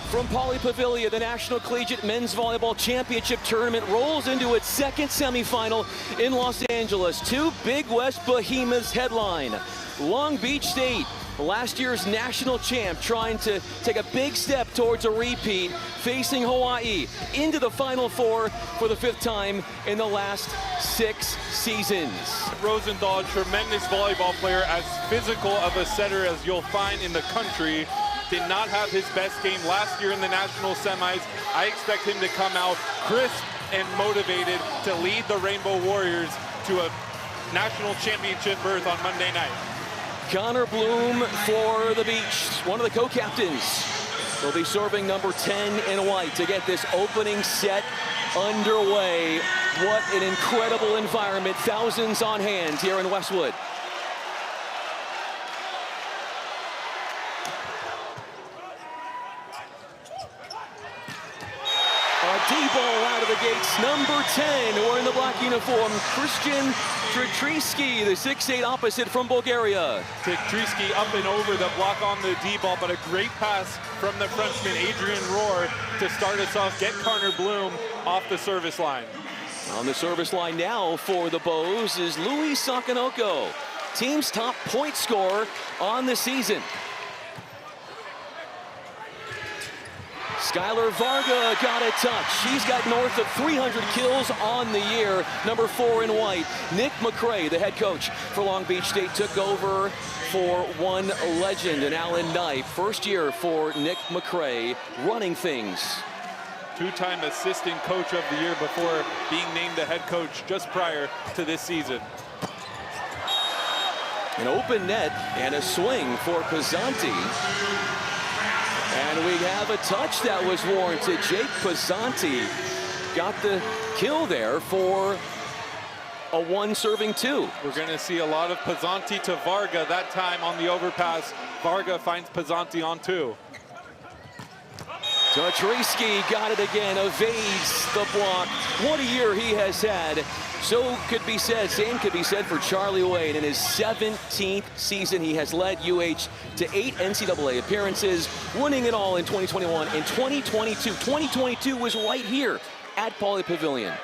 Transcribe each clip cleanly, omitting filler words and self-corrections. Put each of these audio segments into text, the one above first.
From Polypavilion, the National Collegiate Men's Volleyball Championship Tournament rolls into its second semifinal in Los Angeles. Two Big West behemoths headline. Long Beach State, last year's national champ, trying to take a big step towards a repeat, facing Hawaii into the Final Four for the fifth time in the last 6 seasons. Rosenthal, a tremendous volleyball player, as physical of a setter as you'll find in the country. Did not have his best game last year in the national semis. I expect him to come out crisp and motivated to lead the Rainbow Warriors to a national championship berth on Monday night. Connor Bloom for the Beach, one of the co-captains, will be serving number 10 in white to get this opening set underway. What an incredible environment, thousands on hand here in Westwood. D-ball out of the gates, number 10, wearing the black uniform, Christian Tretriski, the 6'8" opposite from Bulgaria. Tretriski up and over the block on the D-ball, but a great pass from the Frenchman, Adrian Rohr, to start us off, get Connor Bloom off the service line. On the service line now for the Bows is Louis Sakanoko, team's top point scorer on the season. Skylar Varga got a touch. She's got north of 300 kills on the year, number 4 in white. Nick McCray, the head coach for Long Beach State, took over for one legend, and Alan Knight. First year for Nick McCray, running things. Two-time assistant coach of the year before being named the head coach just prior to this season. An open net and a swing for Pizzanti. And we have a touch that was warranted. Jake Pizzanti got the kill there for a 1 serving 2. We're going to see a lot of Pizzanti to Varga that time on the overpass. Varga finds Pizzanti on 2. Tretriski got it again, evades the block. What a year he has had. So could be said, same could be said for Charlie Wade. In his 17th season, he has led UH to 8 NCAA appearances, winning it all in 2021 and 2022. 2022 was right here at Polypavilion.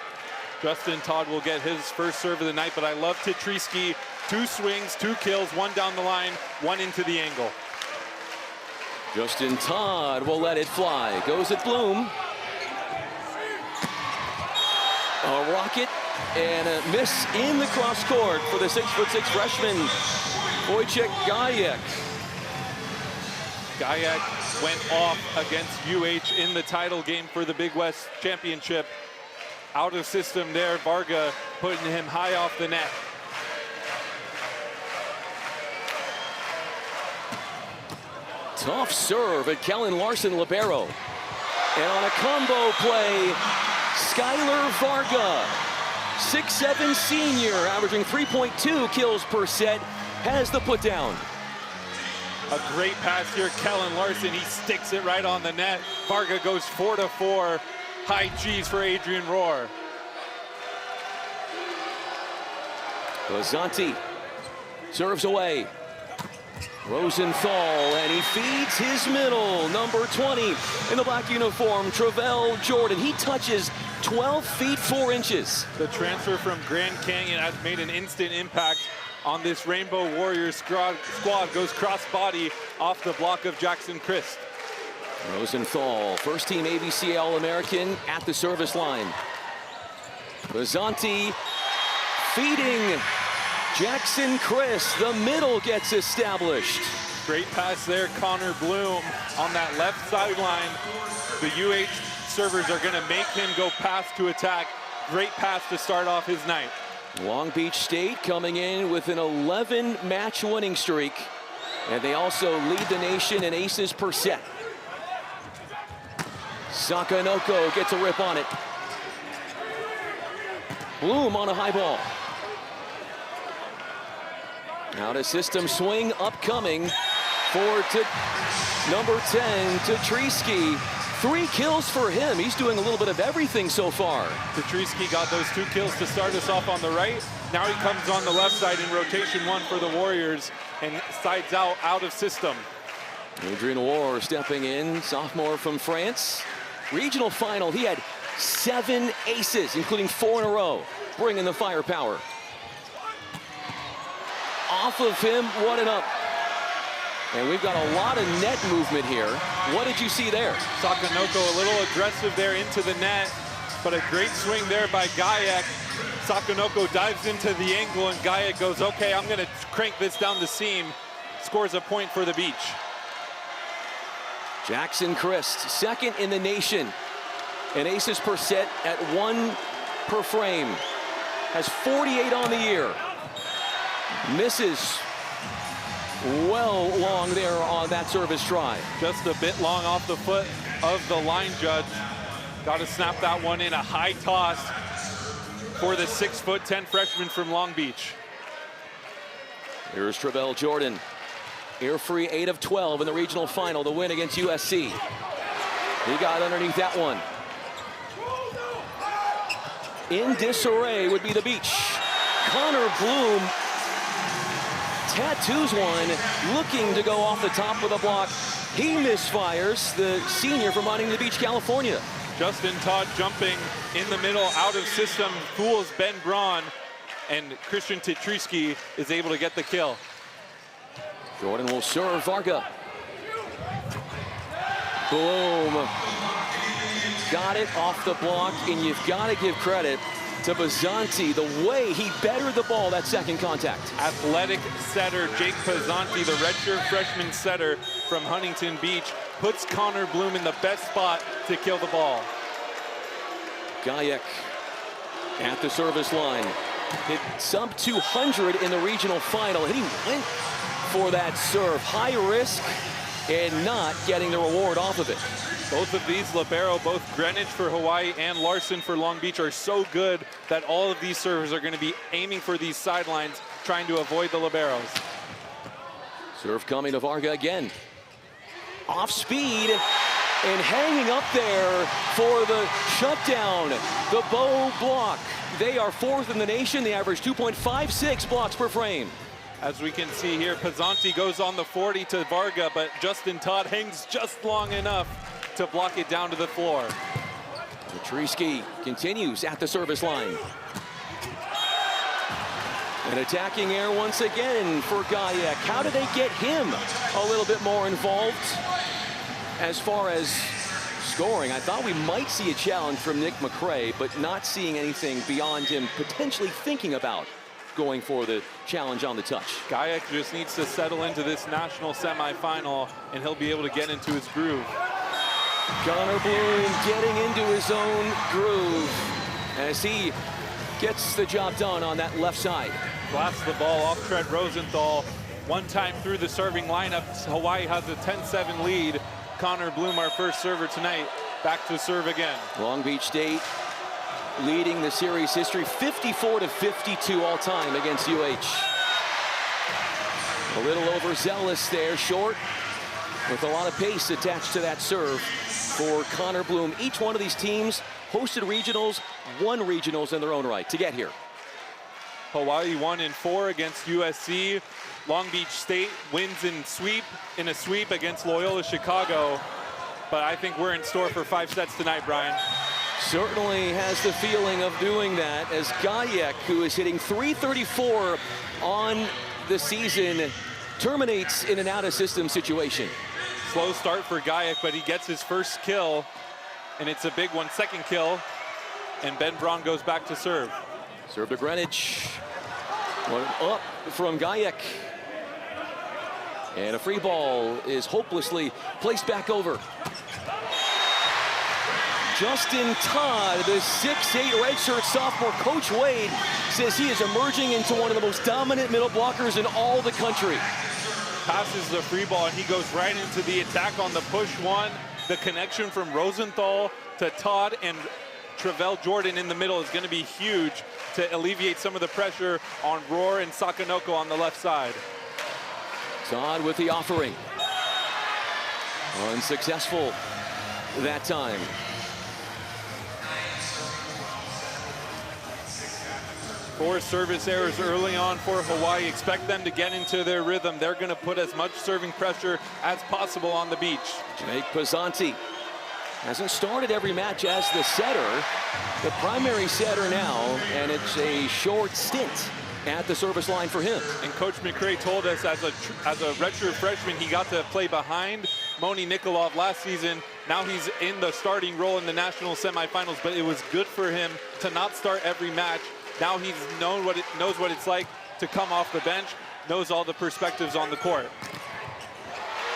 Justin Todd will get his first serve of the night, but I love Tretriski. 2 swings, 2 kills, 1 down the line, 1 into the angle. Justin Todd will let it fly. Goes at Bloom. A rocket and a miss in the cross court for the 6'6" freshman, Wojciech Gajek. Gajek went off against UH in the title game for the Big West Championship. Out of system there, Varga putting him high off the net. Tough serve at Kellen Larson, libero. And on a combo play, Skylar Varga, 6'7" senior, averaging 3.2 kills per set, has the put down. A great pass here, Kellen Larson. He sticks it right on the net. Varga goes 4-4. High G's for Adrian Rohr. Pizzanti serves away. Rosenthal, and he feeds his middle, number 20 in the black uniform, Travell Jordan. He touches 12 feet 4 inches. The transfer from Grand Canyon has made an instant impact on this Rainbow Warriors squad. Goes cross-body off the block of Jackson Christ. Rosenthal, first team ABC All-American at the service line. Pizzanti feeding Jackson Christ. The middle gets established. Great pass there, Connor Bloom on that left sideline. The UH servers are going to make him go pass to attack. Great pass to start off his night. Long Beach State coming in with an 11-match winning streak, and they also lead the nation in aces per set. Sakanoko gets a rip on it. Bloom on a high ball. Out of system swing upcoming for number 10, Tretriski. 3 kills for him. He's doing a little bit of everything so far. Tretriski got those 2 kills to start us off on the right. Now he comes on the left side in rotation 1 for the Warriors and sides out of system. Adrian War stepping in, sophomore from France. Regional final, he had 7 aces, including 4 in a row, bringing the firepower. Off of him, 1-up. And we've got a lot of net movement here. What did you see there? Sakanoko a little aggressive there into the net, but a great swing there by Gajek. Sakanoko dives into the angle, and Gajek goes, okay, I'm gonna crank this down the seam. Scores a point for the Beach. Jackson Christ, second in the nation. And aces per set at 1 per frame. Has 48 on the year. Misses well long there on that service try. Just a bit long off the foot of the line judge. Got to snap that one in. A high toss for the 6'10" freshman from Long Beach. Here's Travell Jordan. Air-free 8 of 12 in the regional final, the win against USC. He got underneath that one. In disarray would be the Beach. Connor Bloom tattoos one, looking to go off the top with a block. He misfires, the senior from Huntington Beach, California. Justin Todd jumping in the middle, out of system, fools Ben Braun, and Christian Tetrisky is able to get the kill. Jordan will serve Varga. Boom. Got it off the block, and you've got to give credit to Pizzanti, the way he bettered the ball that second contact. Athletic setter Jake Pizzanti, the redshirt freshman setter from Huntington Beach, puts Connor Bloom in the best spot to kill the ball. Gajek at the service line. Hit sub 200 in the regional final, and he went for that serve. High risk and not getting the reward off of it. Both of these libero, both Greenwich for Hawaii and Larson for Long Beach, are so good that all of these servers are going to be aiming for these sidelines, trying to avoid the liberos. Serve coming to Varga again. Off speed and hanging up there for the shutdown. The bow block. They are 4th in the nation. They average 2.56 blocks per frame. As we can see here, Pizzanti goes on the 40 to Varga, but Justin Todd hangs just long enough to block it down to the floor. Tetrisky continues at the service line. An attacking air once again for Gajek. How do they get him a little bit more involved as far as scoring? I thought we might see a challenge from Nick McCray, but not seeing anything beyond him potentially thinking about going for the challenge on the touch. Gajek just needs to settle into this national semifinal, and he'll be able to get into his groove. Connor Bloom getting into his own groove as he gets the job done on that left side. Blasts the ball off Trent Rosenthal. One time through the serving lineup, Hawaii has a 10-7 lead. Connor Bloom, our first server tonight, back to serve again. Long Beach State leading the series history 54-52 all time against UH. A little overzealous there, short, with a lot of pace attached to that serve for Connor Bloom. Each one of these teams hosted regionals, won regionals in their own right to get here. Hawaii won in 4 against USC. Long Beach State wins in a sweep against Loyola Chicago. But I think we're in store for 5 sets tonight, Brian. Certainly has the feeling of doing that, as Gajek, who is hitting .334 on the season, terminates in an out-of-system situation. Slow start for Gajek, but he gets his first kill, and it's a big one. Second kill, and Ben Braun goes back to serve. Serve to Greenwich. One up from Gajek. And a free ball is hopelessly placed back over. Justin Todd, the 6'8" redshirt sophomore. Coach Wade says he is emerging into one of the most dominant middle blockers in all the country. Passes the free ball, and he goes right into the attack on the push one. The connection from Rosenthal to Todd and Travell Jordan in the middle is going to be huge to alleviate some of the pressure on Rohr and Sakanoko on the left side. Todd with the offering. Unsuccessful that time. 4 service errors early on for Hawaii. Expect them to get into their rhythm. They're going to put as much serving pressure as possible on the beach. Jake Pizzanti hasn't started every match as the setter, the primary setter now, and it's a short stint at the service line for him. And Coach McRae told us as a redshirt freshman, he got to play behind Moni Nikolov last season. Now he's in the starting role in the national semifinals, but it was good for him to not start every match. Now he's knows what it's like to come off the bench, knows all the perspectives on the court.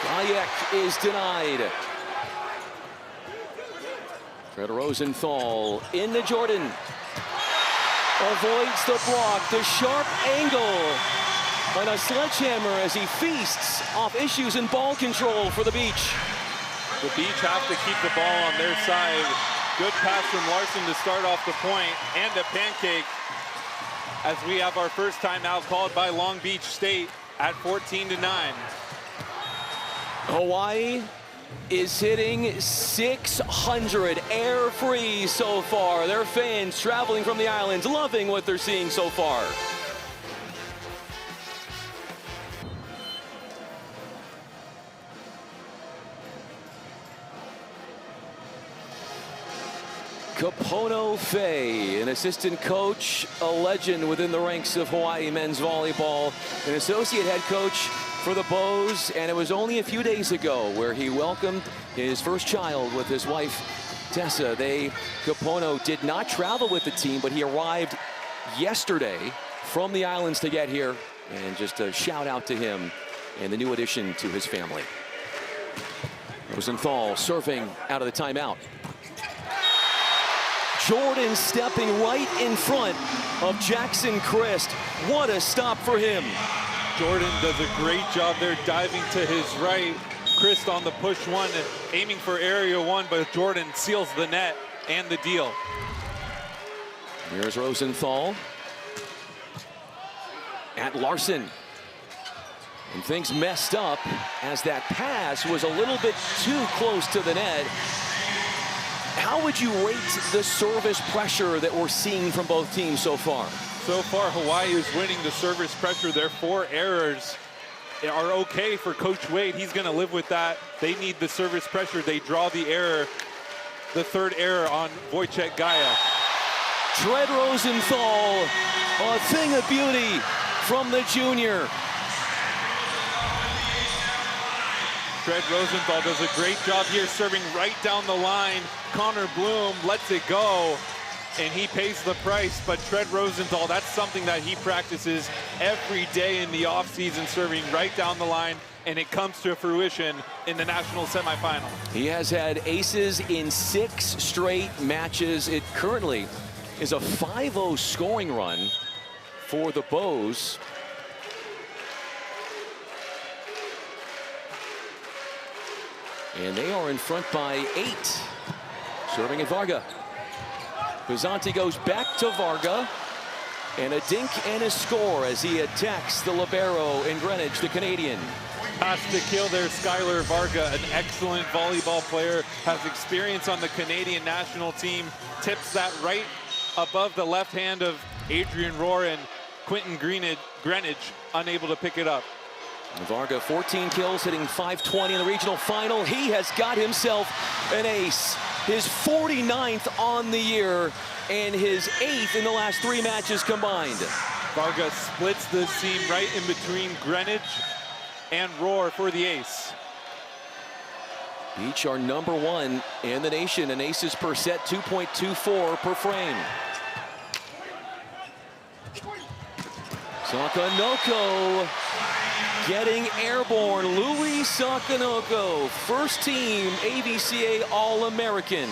Gajek is denied. Fred Rosenthal into Jordan. Avoids the block, the sharp angle, and a sledgehammer as he feasts off issues in ball control for the Beach. The Beach have to keep the ball on their side. Good pass from Larson to start off the point, and a pancake as we have our first timeout called by Long Beach State at 14-9. Hawaii is hitting 600 air free so far. Their fans traveling from the islands loving what they're seeing so far. Kapono Fay, an assistant coach, a legend within the ranks of Hawaii men's volleyball, an associate head coach for the Bows, and it was only a few days ago where he welcomed his first child with his wife, Tessa. Kapono did not travel with the team, but he arrived yesterday from the islands to get here, and just a shout out to him and the new addition to his family. Rosenthal serving out of the timeout. Jordan stepping right in front of Jackson Christ. What a stop for him. Jordan does a great job there, diving to his right. Christ on the push one and aiming for area one, but Jordan seals the net and the deal. Here's Rosenthal at Larson. And things messed up as that pass was a little bit too close to the net. How would you rate the service pressure that we're seeing from both teams so far? So far, Hawaii is winning the service pressure. Their 4 errors are okay for Coach Wade. He's going to live with that. They need the service pressure. They draw the error, the 3rd error on Wojciech Gaja. Fred Rosenthal, a thing of beauty from the junior. Fred Rosenthal does a great job here, serving right down the line. Connor Bloom lets it go, and he pays the price. But Fred Rosenthal, that's something that he practices every day in the offseason, serving right down the line, and it comes to fruition in the national semifinal. He has had aces in 6 straight matches. It currently is a 5-0 scoring run for the Bows. And they are in front by 8. Serving at Varga. Pizzanti goes back to Varga. And a dink and a score as he attacks the libero in Greenwich, the Canadian. Pass to kill there, Skylar Varga, an excellent volleyball player, has experience on the Canadian national team, tips that right above the left hand of Adrian Rohr, and Quentin Greenwich unable to pick it up. Varga, 14 kills, hitting .520 in the regional final. He has got himself an ace, his 49th on the year, and his 8th in the last 3 matches combined. Varga splits the seam right in between Greenwich and Rohr for the ace. Beach are #1 in the nation, and aces per set, 2.24 per frame. Sakanoko getting airborne. Louis Sakanoko, first team AVCA All-American.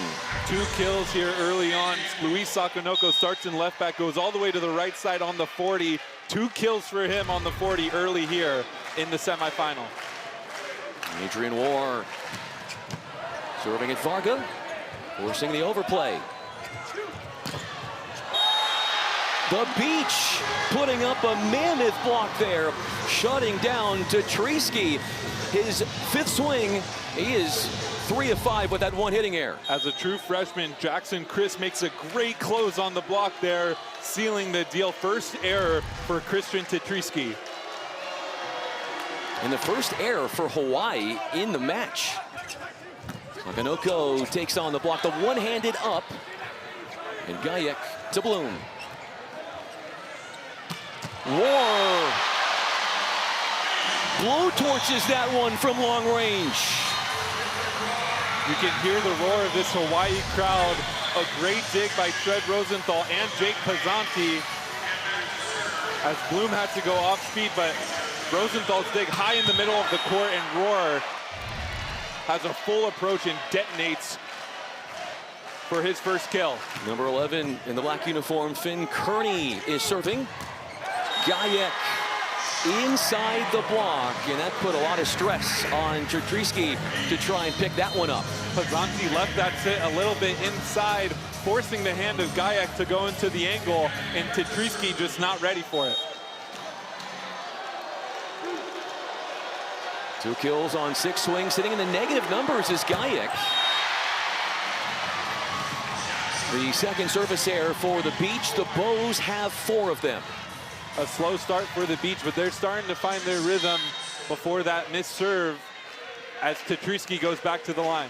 2 kills here early on. Luis Sakanoko starts in left back, goes all the way to the right side on the 40. 2 kills for him on the 40 early here in the semifinal. Adrian Rohr serving at Varga, forcing the overplay. The Beach putting up a mammoth block there, shutting down Tetrisky. His 5th swing, he is 3 of 5 with that 1 hitting error. As a true freshman, Jackson Christ makes a great close on the block there. sealing the deal. First error for Christian Tetryski. And the first error for Hawaii in the match. Sakanoko takes on the block, the one-handed up. And Gajek to Bloom. War. Blow torches that one from long range. You can hear the roar of this Hawaii crowd. A great dig by Fred Rosenthal and Jake Pizzanti. As Bloom had to go off speed, but Rosenthal's dig high in the middle of the court, and Roar has a full approach and detonates for his first kill. Number 11 in the black uniform, Finn Kearney is serving. Gajek inside the block, and that put a lot of stress on Tetryski to try and pick that one up. Pizzanti left that sit a little bit inside, forcing the hand of Gajek to go into the angle, and Tetryski just not ready for it. 2 kills on 6 swings, sitting in the negative numbers is Gajek. The second service error for the Beach. The Bows have 4 of them. A slow start for the Beach, but they're starting to find their rhythm before that missed serve as Tetryski goes back to the line.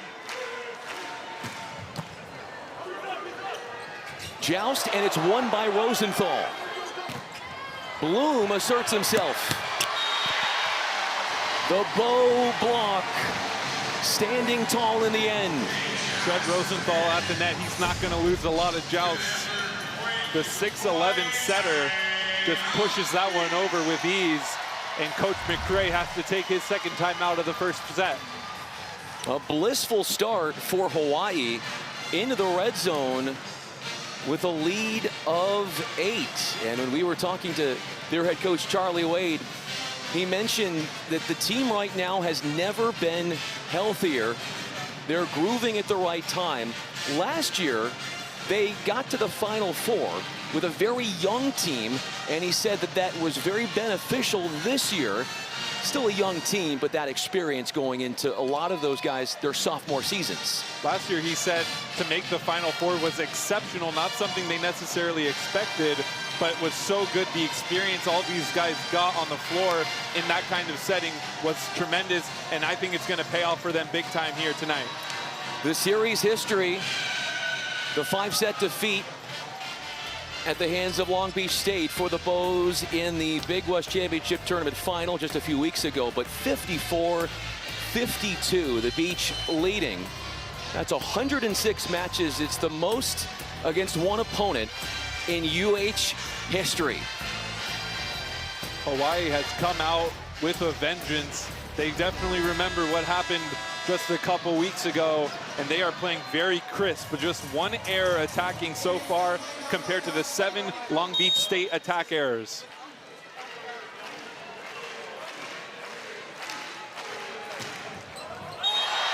Joust, and it's won by Rosenthal. Bloom asserts himself. The Bow block standing tall in the end. Fred Rosenthal at the net. He's not going to lose a lot of jousts. The 6'11" setter just pushes that one over with ease, and Coach McRae has to take his second time out of the first set. A blissful start for Hawaii into the red zone with a lead of 8. And when we were talking to their head coach, Charlie Wade, he mentioned that the team right now has never been healthier. They're grooving at the right time. Last year, they got to the Final Four with a very young team, and he said that that was very beneficial this year. Still a young team, but that experience going into a lot of those guys, their sophomore seasons. Last year, he said to make the Final Four was exceptional, not something they necessarily expected, but was so good. The experience all these guys got on the floor in that kind of setting was tremendous, and I think it's going to pay off for them big time here tonight. The series history, the 5-set defeat at the hands of Long Beach State for the Bows in the Big West Championship Tournament final just a few weeks ago, but 54-52, the Beach leading. That's 106 matches. It's the most against one opponent in UH history. Hawaii has come out with a vengeance. They definitely remember what happened just a couple weeks ago, and they are playing very crisp with just 1 error attacking so far compared to the 7 Long Beach State attack errors.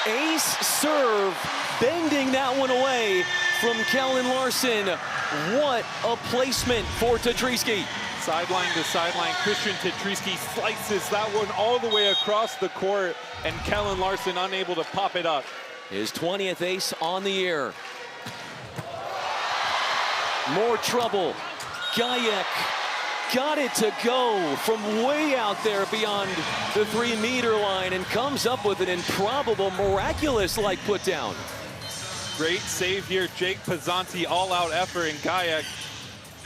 Ace serve, bending that one away from Kellen Larson. What a placement for Tetryski. Sideline to sideline, Christian Tetryski slices that one all the way across the court, and Kellen Larson unable to pop it up. His 20th ace on the year. More trouble. Gajek got it to go from way out there beyond the 3-meter line and comes up with an improbable, miraculous-like put down. Great save here, Jake Pizzanti, all-out effort, and Gajek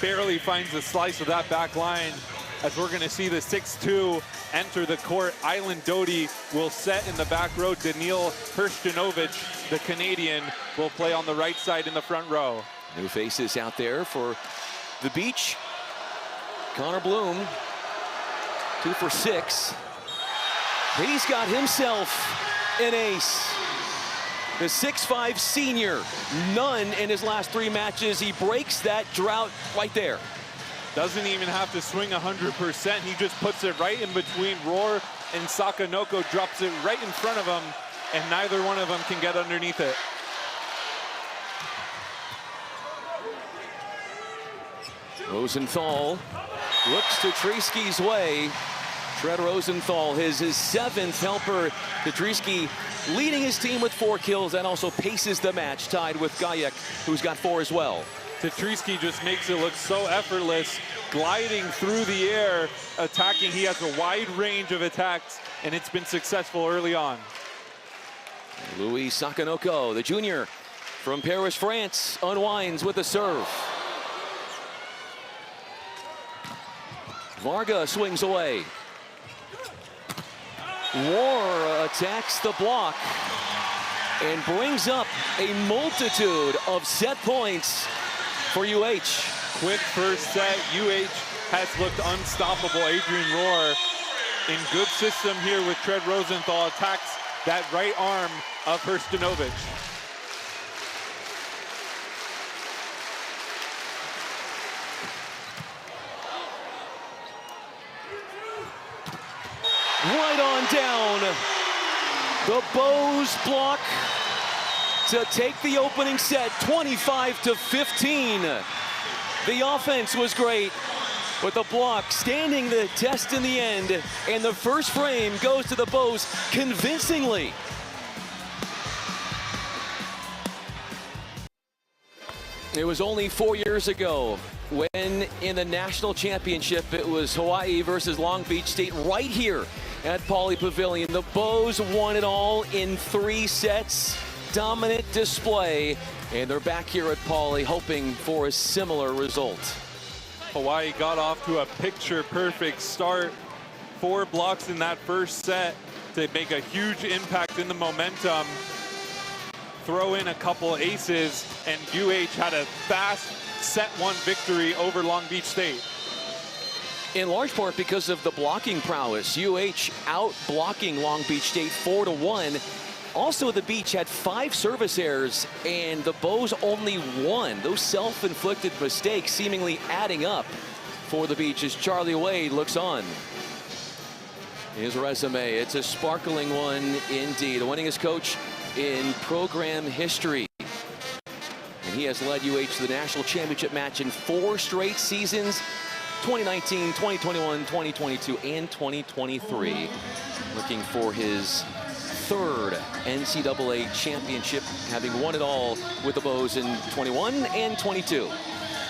barely finds the slice of that back line. As we're going to see the 6'2" enter the court, Island Doty will set in the back row. Daniil Hershtinovich, the Canadian, will play on the right side in the front row. New faces out there for the Beach. Connor Bloom, 2 for 6. He's got himself an ace. The 6'5" senior, none in his last 3 matches. He breaks that drought right there. Doesn't even have to swing 100%. He just puts it right in between Roar and Sakanoko, drops it right in front of him, and neither one of them can get underneath it. Rosenthal looks Tetryski's way. Fred Rosenthal, his 7th helper. Tetryski leading his team with 4 kills and also paces the match, tied with Gajek, who's got 4 as well. Tetrisky just makes it look so effortless, gliding through the air, attacking. He has a wide range of attacks, and it's been successful early on. Louis Sakanoko, the junior from Paris, France, unwinds with a serve. Varga swings away. War attacks the block and brings up a multitude of set points for UH. Quick first set. UH has looked unstoppable. Adrian Rohr in good system here with Cred Rosenthal, attacks that right arm of Hrstanovic. Right on down. The Bows block to take the opening set, 25-15. The offense was great, but the block standing the test in the end, and the first frame goes to the Bows convincingly. It was only 4 years ago when in the national championship it was Hawaii versus Long Beach State right here at Pauley Pavilion. The Bows won it all in 3 sets. Dominant display, and they're back here at Pauley hoping for a similar result. Hawaii got off to a picture-perfect start. 4 blocks in that first set to make a huge impact in the momentum. Throw in a couple aces, and UH had a fast set 1 victory over Long Beach State. In large part because of the blocking prowess. UH out blocking Long Beach State 4-1. Also, the Beach had 5 service errors, and the Bows only 1. Those self-inflicted mistakes seemingly adding up for the Beach as Charlie Wade looks on. His resume, it's a sparkling one indeed. The winningest coach in program history. And he has led UH to the national championship match in 4 straight seasons. 2019, 2021, 2022, and 2023. Looking for his 3rd NCAA championship, having won it all with the Bows in 21 and 22.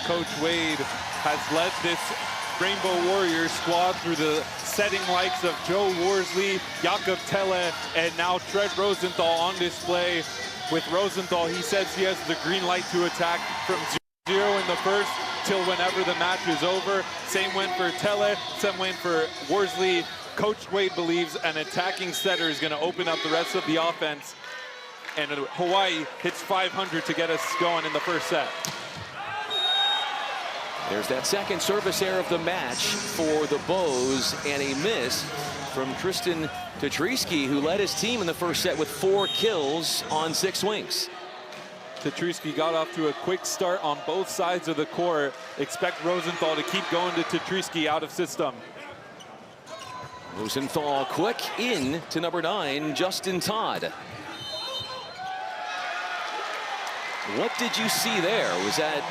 Coach Wade has led this Rainbow Warriors squad through the setting likes of Joe Worsley, Jakob Telle, and now Cred Rosenthal on display. With Rosenthal, he says he has the green light to attack from 0 in the first till whenever the match is over. Same went for Telle, same went for Worsley. Coach Wade believes an attacking setter is going to open up the rest of the offense. And Hawaii hits 500 to get us going in the first set. There's that second service error of the match for the Bows, and a miss from Tristan Tetrisky, who led his team in the first set with 4 kills on 6 swings. Tetrisky got off to a quick start on both sides of the court. Expect Rosenthal to keep going to Tetrisky out of system. Rosenthal quick in to number 9, Justin Todd. What did you see there? Was that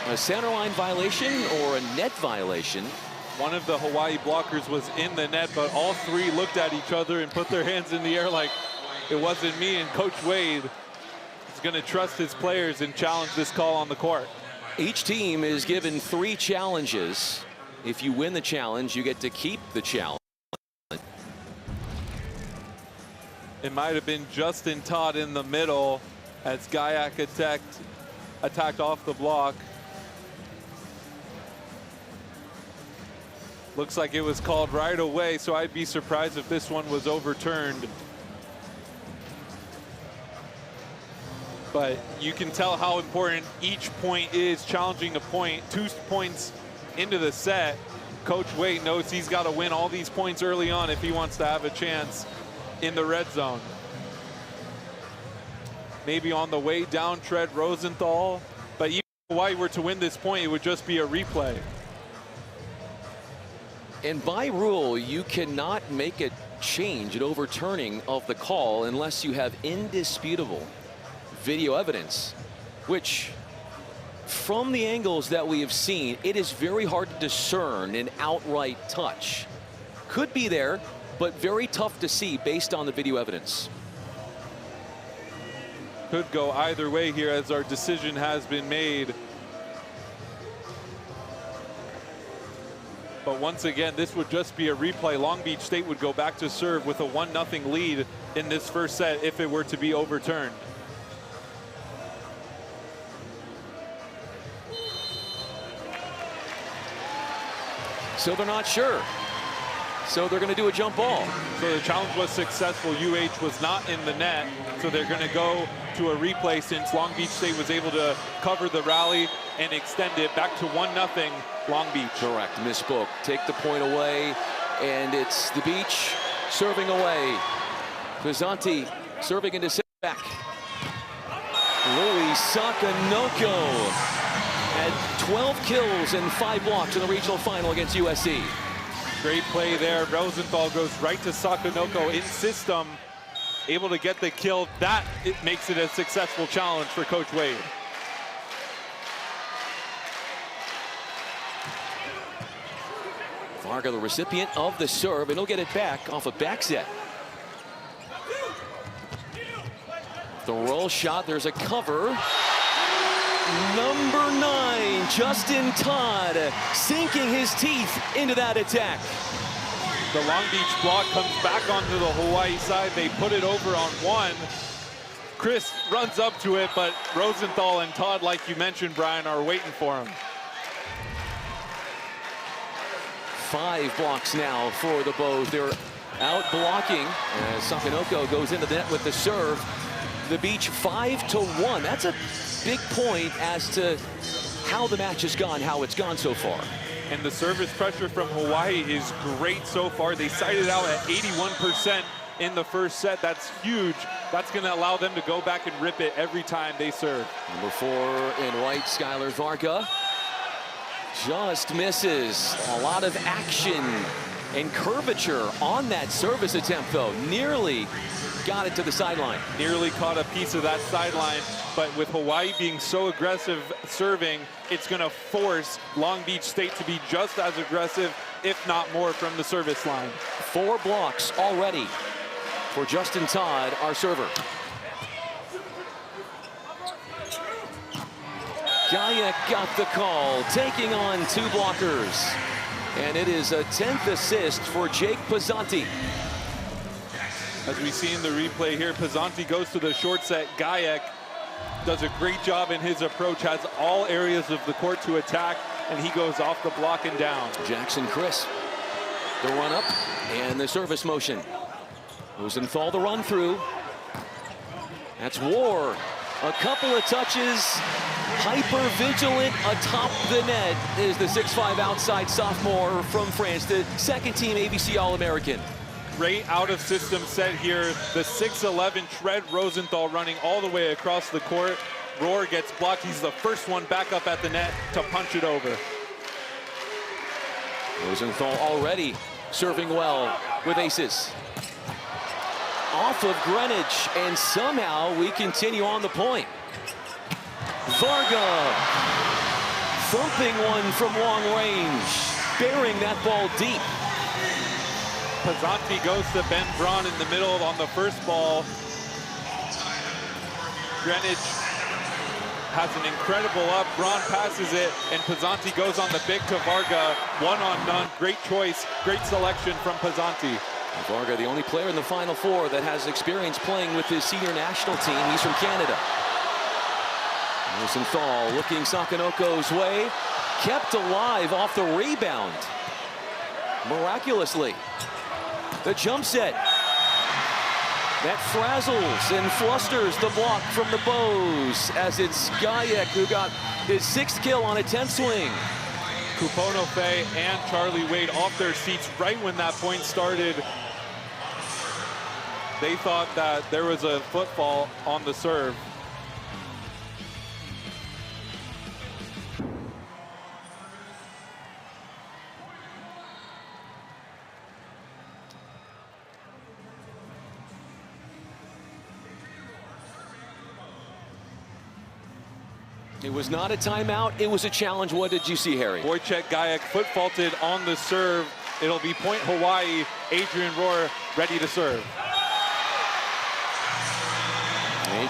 a centerline violation or a net violation? One of the Hawaii blockers was in the net, but all 3 looked at each other and put their hands in the air like it wasn't me. And Coach Wade is going to trust his players and challenge this call on the court. Each team is given 3 challenges. If you win the challenge, you get to keep the challenge. It might have been Justin Todd in the middle as Gayak attacked off the block. Looks like it was called right away, so I'd be surprised if this one was overturned. But you can tell how important each point is, challenging a point. 2 points into the set. Coach Wade knows he's got to win all these points early on if he wants to have a chance in the red zone. Maybe on the way down, Cred Rosenthal. But even if Hawaii were to win this point, it would just be a replay. And by rule, you cannot make a change, an overturning of the call, unless you have indisputable video evidence, which from the angles that we have seen, it is very hard to discern an outright touch. Could be there, but very tough to see based on the video evidence. could go either way here as our decision has been made. But once again, this would just be a replay. Long Beach State would go back to serve with a 1-0 lead in this first set if it were to be overturned. So they're not sure. So they're going to do a jump ball. So the challenge was successful. UH was not in the net. So they're going to go to a replay since Long Beach State was able to cover the rally and extend it back to 1-0 Long Beach. Correct, misspoke. Take the point away, and it's the Beach serving away. Pizzanti serving into back. Louis Sakanoko had 12 kills and 5 blocks in the regional final against USC. Great play there. Rosenthal goes right to Sakanoko in system, able to get the kill. That makes it a successful challenge for Coach Wade. Varga, the recipient of the serve, and he'll get it back off a back set. The roll shot, there's a cover. Number 9, Justin Todd, sinking his teeth into that attack. The Long Beach block comes back onto the Hawaii side. They put it over on 1. Chris runs up to it, but Rosenthal and Todd, like you mentioned, Brian, are waiting for him. 5 blocks now for the Bows. They're out blocking as Sakanoko goes into the net with the serve. The Beach 5-1. That's a big point as to how the match has gone, how it's gone so far. And the service pressure from Hawaii is great so far. They sided out at 81% in the first set. That's huge. That's going to allow them to go back and rip it every time they serve. Number 4 in white, Skylar Varga. Just misses. A lot of action and curvature on that service attempt, though. Nearly got it to the sideline. Nearly caught a piece of that sideline, but with Hawaii being so aggressive serving, it's going to force Long Beach State to be just as aggressive, if not more, from the service line. 4 blocks already for Justin Todd, our server. Gaia got the call, taking on 2 blockers. And it is a 10th assist for Jake Pizzanti. As we see in the replay here, Pizzanti goes to the short set. Gajek does a great job in his approach, has all areas of the court to attack, and he goes off the block and down. Jackson Chris, the run up and the service motion. Rosenthal the run through. That's War. A couple of touches, hyper vigilant atop the net is the 6'5" outside sophomore from France, the 2nd team ABC All-American. Great out of system set here. The 6'11" Shred Rosenthal running all the way across the court. Rohr gets blocked. He's the first one back up at the net to punch it over. Rosenthal already serving well with aces. Off of Greenwich, and somehow we continue on the point. Varga thumping one from long range, burying that ball deep. Pizzanti goes to Ben Braun in the middle on the first ball. Greenwich has an incredible up. Braun passes it, and Pizzanti goes on the big to Varga. 1-on-none. Great choice, great selection from Pizzanti. Varga, the only player in the Final Four that has experience playing with his senior national team. He's from Canada. Rosenthal looking Sakanoko's way. Kept alive off the rebound. Miraculously. The jump set. That frazzles and flusters the block from the Bows as it's Gajek who got his 6th kill on a 10th swing. Kupono-Fe and Charlie Wade off their seats right when that point started. They thought that there was a football on the serve. It was not a timeout, it was a challenge. What did you see, Harry? Wojciech Gajek foot faulted on the serve. It'll be point Hawaii. Adrian Rohr ready to serve.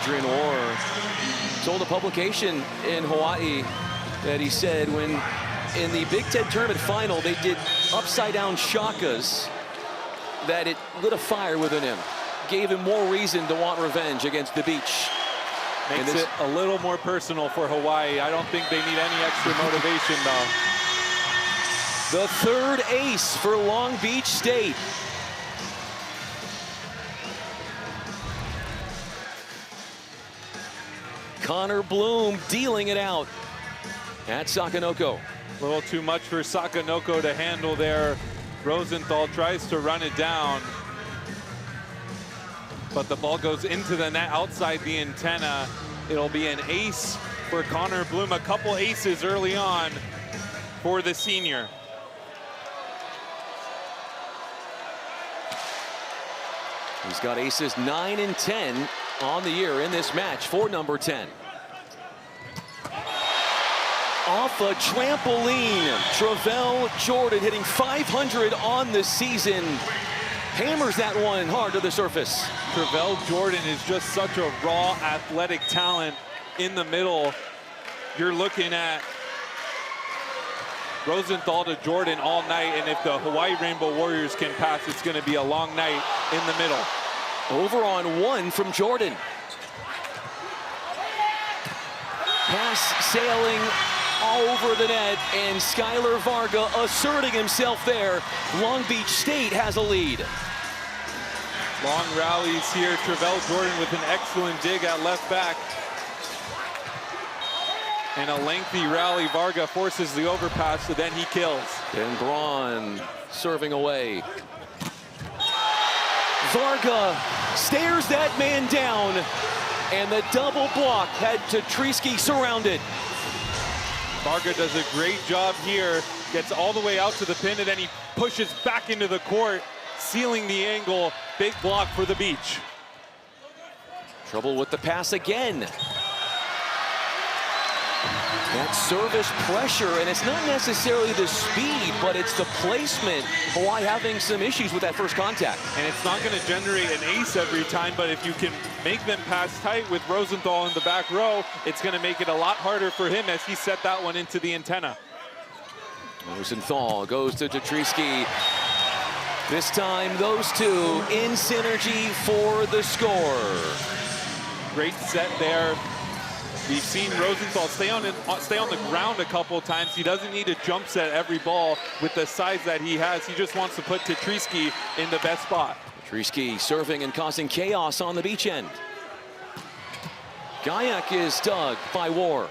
Adrian Orr told a publication in Hawaii that he said when in the Big Ten tournament final they did upside down shakas, that it lit a fire within him, gave him more reason to want revenge against the beach. Makes it a little more personal for Hawaii. I don't think they need any extra motivation, though. The third ace for Long Beach State. Connor Bloom dealing it out at Sakanoko. A little too much for Sakanoko to handle there. Rosenthal tries to run it down, but the ball goes into the net outside the antenna. It'll be an ace for Connor Bloom. A couple aces early on for the senior. He's got aces 9 and 10 on the year in this match for number 10. Off a trampoline, Travell Jordan hitting 500 on the season. Hammers that one hard to the surface. Travell Jordan is just such a raw athletic talent in the middle. You're looking at Rosenthal to Jordan all night, and if the Hawaii Rainbow Warriors can pass, it's going to be a long night in the middle. Over on one from Jordan. Pass sailing all over the net, and Skylar Varga asserting himself there. Long Beach State has a lead. Long rallies here. Travell Jordan with an excellent dig at left back. And a lengthy rally. Varga forces the overpass, so then he kills. And Braun serving away. Varga stares that man down, and the double block had Tetrisky surrounded. Varga does a great job here. Gets all the way out to the pin, and then he pushes back into the court, sealing the angle. Big block for the beach. Trouble with the pass again. That service pressure, and it's not necessarily the speed, but it's the placement. Hawaii having some issues with that first contact. And it's not going to generate an ace every time, but if you can make them pass tight with Rosenthal in the back row, it's going to make it a lot harder for him as he set that one into the antenna. Rosenthal goes to Tetrisky. This time, those two in synergy for the score. Great set there. We've seen Rosenthal stay on the ground a couple of times. He doesn't need a jump set every ball with the size that he has. He just wants to put Tetrisky in the best spot. Tetrisky serving and causing chaos on the beach end. Gayak is dug by War.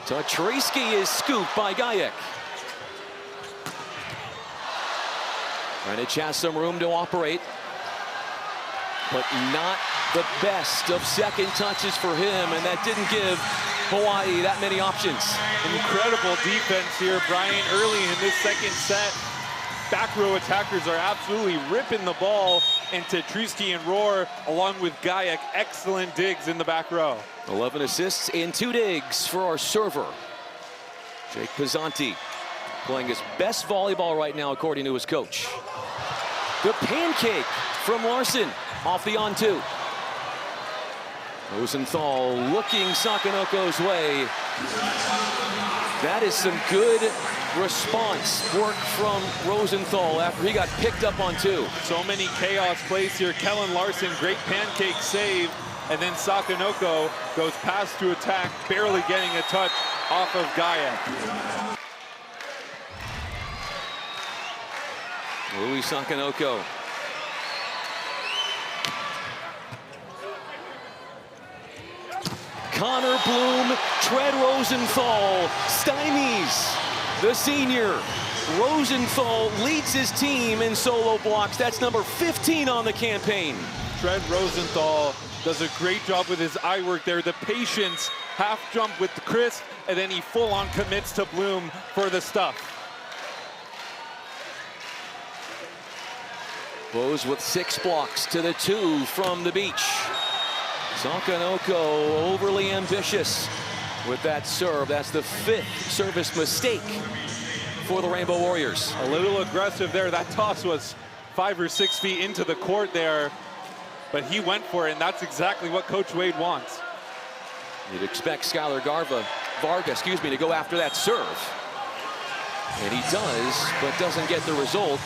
Tetrisky is scooped by Gayak. Greenwich has some room to operate, but not the best of second touches for him, and that didn't give Hawaii that many options. Incredible defense here, Brian, early in this second set. Back row attackers are absolutely ripping the ball, and Tetrisky and Rohr, along with Gayak, excellent digs in the back row. 11 assists in 2 digs for our server. Jake Pizzanti playing his best volleyball right now, according to his coach. The pancake from Larson off the on-2. Rosenthal looking Sakanoko's way. That is some good response work from Rosenthal after he got picked up on 2. So many chaos plays here. Kellen Larson, great pancake save. And then Sakanoko goes pass to attack, barely getting a touch off of Gayak. Louis Sakanoko. Connor Bloom, Tread Rosenthal, stymies the senior. Rosenthal leads his team in solo blocks. That's number 15 on the campaign. Tread Rosenthal does a great job with his eye work there. The patience, half jump with Chris, and then he full-on commits to Bloom for the stuff. Bose with 6 blocks to the 2 from the beach. Sakanoko overly ambitious with that serve. That's the 5th service mistake for the Rainbow Warriors. A little aggressive there. That toss was 5 or 6 feet into the court there. but he went for it, and that's exactly what Coach Wade wants. You'd expect Skylar Varga, to go after that serve. And he does, but doesn't get the result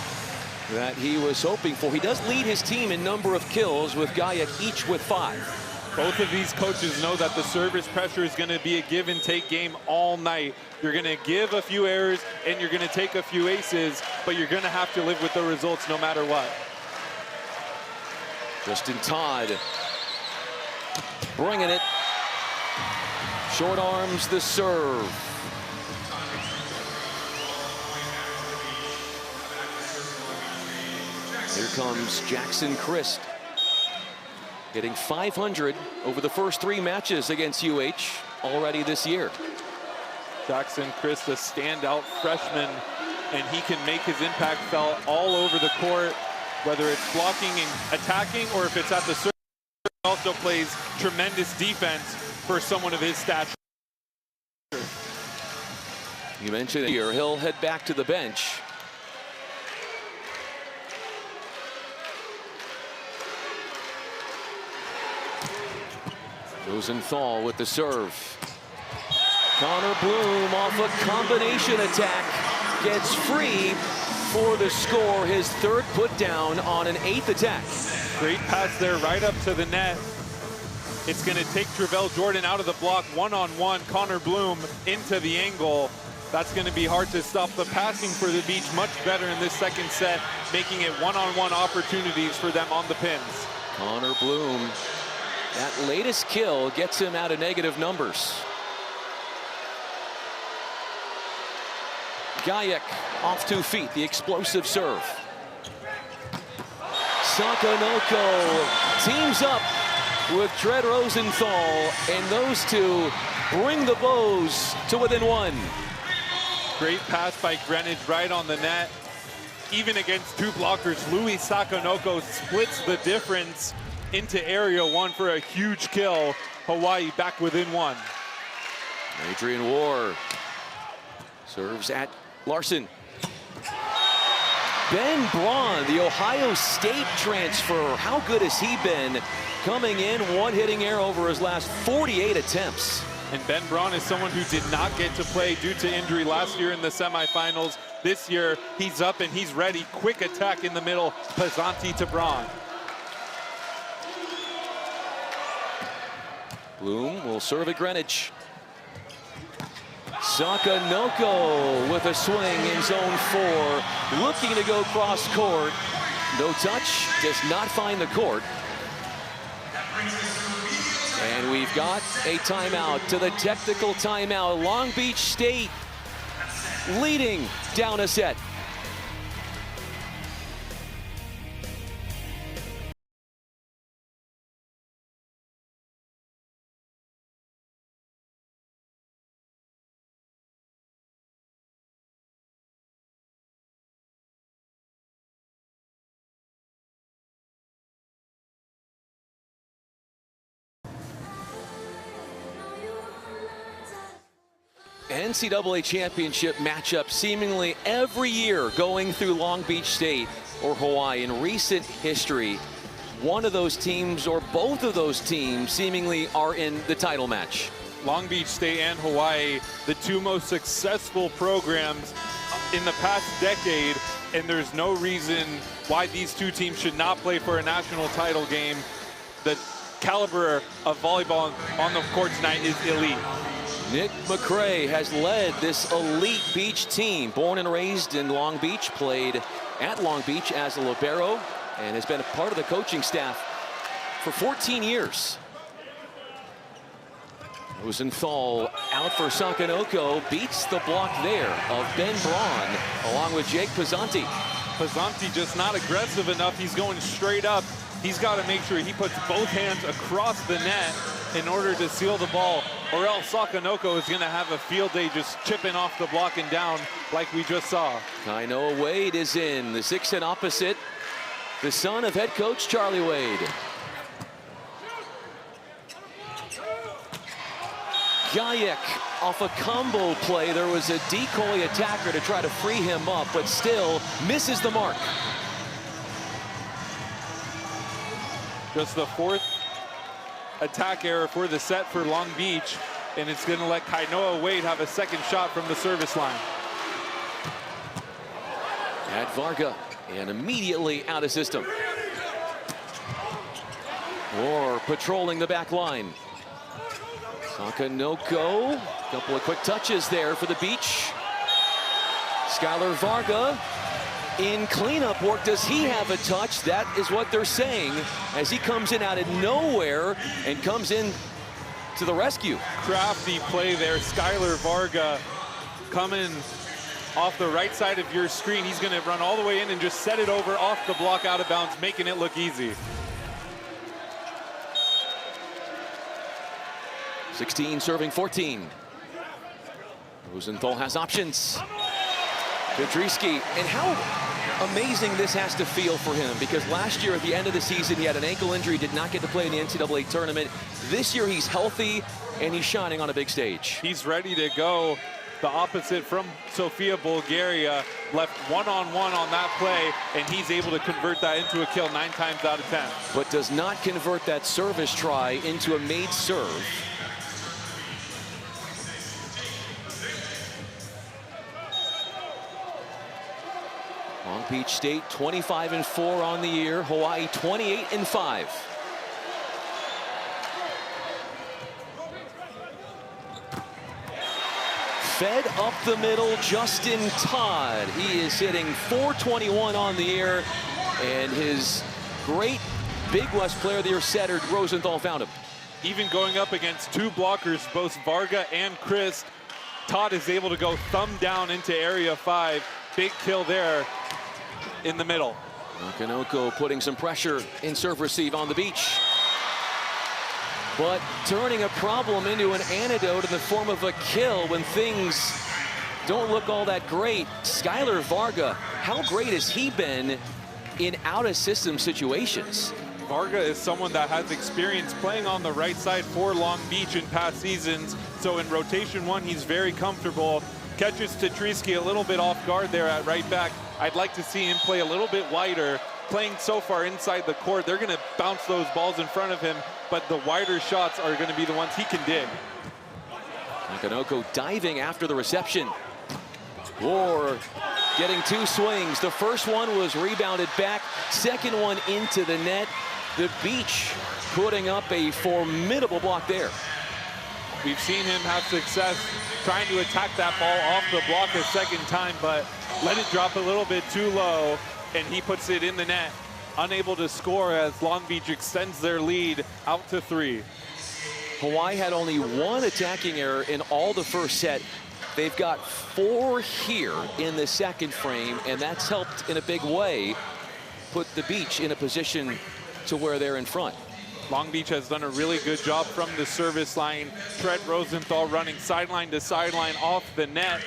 that he was hoping for. He does lead his team in number of kills, with Gajek each with 5. Both of these coaches know that the service pressure is going to be a give and take game all night. You're going to give a few errors and you're going to take a few aces, but you're going to have to live with the results no matter what. Justin Todd bringing it. Short arms the serve. Here comes Jackson Christ, getting 500 over the first 3 matches against UH already this year. Jackson Christ, a standout freshman, and he can make his impact felt all over the court, whether it's blocking and attacking or if it's at the serve. He also plays tremendous defense for someone of his stature. You mentioned it here, he'll head back to the bench. Rosenthal with the serve. Connor Bloom off a combination attack gets free for the score, his 3rd put down on an 8th attack. Great pass there right up to the net. It's going to take Travell Jordan out of the block, one-on-one. Connor Bloom into the angle. That's going to be hard to stop. The passing for the Beach much better in this 2nd set, making it one-on-one opportunities for them on the pins. Connor Bloom, that latest kill gets him out of negative numbers. Gajek off 2 feet, the explosive serve. Sakonoko teams up with Dred Rosenthal, and those two bring the Bows to within 1. Great pass by Greenwich right on the net. Even against 2 blockers, Louis Sakonoko splits the difference into area 1 for a huge kill. Hawaii back within 1. Adrian War serves at Larson. Ben Braun, the Ohio State transfer. How good has he been? Coming in, 1-hitting error over his last 48 attempts. And Ben Braun is someone who did not get to play due to injury last year in the semifinals. This year, he's up and he's ready. Quick attack in the middle, Pesanti to Braun. Bloom will serve at Greenwich. Sakonoko with a swing in zone 4, looking to go cross court. No touch, does not find the court. And we've got a timeout to the technical timeout. Long Beach State leading down a set. NCAA championship matchup seemingly every year going through Long Beach State or Hawaii. In recent history, one of those teams or both of those teams seemingly are in the title match. Long Beach State and Hawaii, the 2 most successful programs in the past decade, and there's no reason why these 2 teams should not play for a national title game. The caliber of volleyball on the court tonight is elite. Nick McCray has led this elite Beach team. Born and raised in Long Beach, played at Long Beach as a libero, and has been a part of the coaching staff for 14 years. Rosenthal out for Sakonoko, beats the block there of Ben Braun, along with Jake Pesanti. Pesanti just not aggressive enough. He's going straight up. He's got to make sure he puts both hands across the net in order to seal the ball, or else Sakonoko is going to have a field day just chipping off the block and down like we just saw. Kainoa Wade is in, the 6 and opposite, the son of head coach Charlie Wade. Gajek off a combo play. There was a decoy attacker to try to free him up, but still misses the mark. Just the 4th attack error for the set for Long Beach, and it's going to let Kainoa Wade have a second shot from the service line. At Varga, and immediately out of system. Or patrolling the back line. Sakanoko, couple of quick touches there for the Beach. Skylar Varga in cleanup work. Does he have a touch? That is what they're saying as he comes in out of nowhere and comes in to the rescue. Crafty play there. Skylar Varga coming off the right side of your screen. He's going to run all the way in and just set it over off the block out of bounds, making it look easy. 16 serving 14. Rosenthal has options. Kudryski, and how amazing this has to feel for him, because last year at the end of the season he had an ankle injury, did not get to play in the NCAA tournament. This year he's healthy and he's shining on a big stage. He's ready to go. The opposite from Sofia, Bulgaria, left one-on-one on that play, and he's able to convert that into a kill 9 times out of 10. But does not convert that service try into a made serve. Long Beach State 25-4 on the year. Hawaii 28-5. Fed up the middle, Justin Todd. He is hitting .421 on the year, and his great Big West Player of the Year setter Rosenthal found him. Even going up against 2 blockers, both Varga and Chris, Todd is able to go thumb down into area 5. Big kill there in the middle. Sakanoko putting some pressure in serve receive on the Beach, but turning a problem into an antidote in the form of a kill when things don't look all that great. Skylar Varga, how great has he been in out-of-system situations? Varga is someone that has experience playing on the right side for Long Beach in past seasons, so in rotation 1 he's very comfortable. Catches Tetrisky a little bit off guard there at right back. I'd like to see him play a little bit wider. Playing so far inside the court, they're going to bounce those balls in front of him, but the wider shots are going to be the ones he can dig. Sakanoko diving after the reception. Or getting 2 swings. The first one was rebounded back, second one into the net. The Beach putting up a formidable block there. We've seen him have success trying to attack that ball off the block a second time, but let it drop a little bit too low, and he puts it in the net. Unable to score as Long Beach extends their lead out to 3. Hawaii had only 1 attacking error in all the first set. They've got 4 here in the second frame, and that's helped in a big way put the Beach in a position to where they're in front. Long Beach has done a really good job from the service line. Trent Rosenthal running sideline to sideline off the net.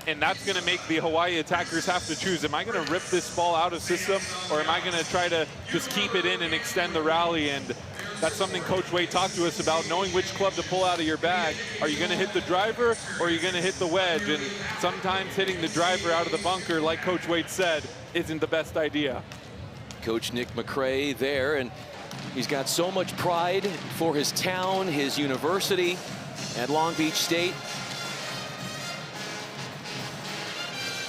And that's going to make the Hawaii attackers have to choose. Am I going to rip this ball out of system, or am I going to try to just keep it in and extend the rally? And that's something Coach Wade talked to us about, knowing which club to pull out of your bag. Are you going to hit the driver, or are you going to hit the wedge? And sometimes hitting the driver out of the bunker, like Coach Wade said, isn't the best idea. Coach Nick McCray there, and he's got so much pride for his town, his university at Long Beach State.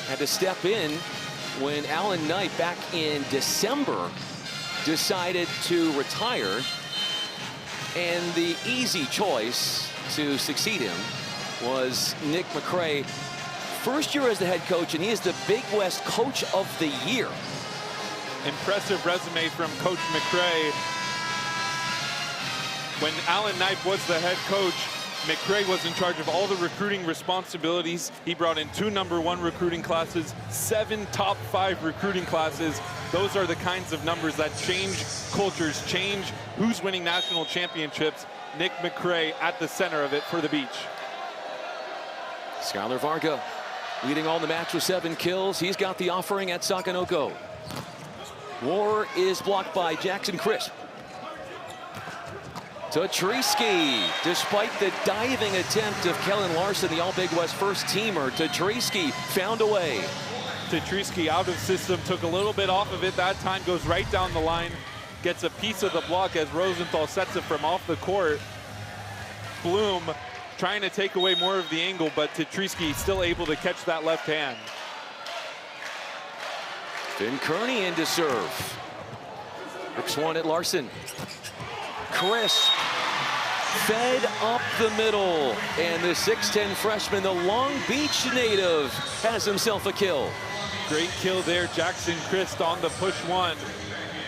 Had to step in when Alan Knight back in December decided to retire, and the easy choice to succeed him was Nick McCray. First year as the head coach, and he is the Big West Coach of the Year. Impressive resume from Coach McCray. When Alan Knight was the head coach, McCray was in charge of all the recruiting responsibilities. He brought in 2 #1 recruiting classes, 7 top 5 recruiting classes. Those are the kinds of numbers that change cultures, change who's winning national championships. Nick McCray at the center of it for the Beach. Skylar Varga leading all the match with 7 kills. He's got the offering at Sakanoko. War is blocked by Jackson Crisp. Tetrisky, despite the diving attempt of Kellen Larson, the All-Big West first teamer, Tetrisky found a way. Tetrisky out of system, took a little bit off of it that time, goes right down the line, gets a piece of the block as Rosenthal sets it from off the court. Bloom trying to take away more of the angle, but Tetrisky still able to catch that left hand. Finn Kearney in to serve. Hooks one at Larson. Crisp. Fed up the middle. And the 6'10 freshman, the Long Beach native, has himself a kill. Great kill there, Jackson Christ on the push one.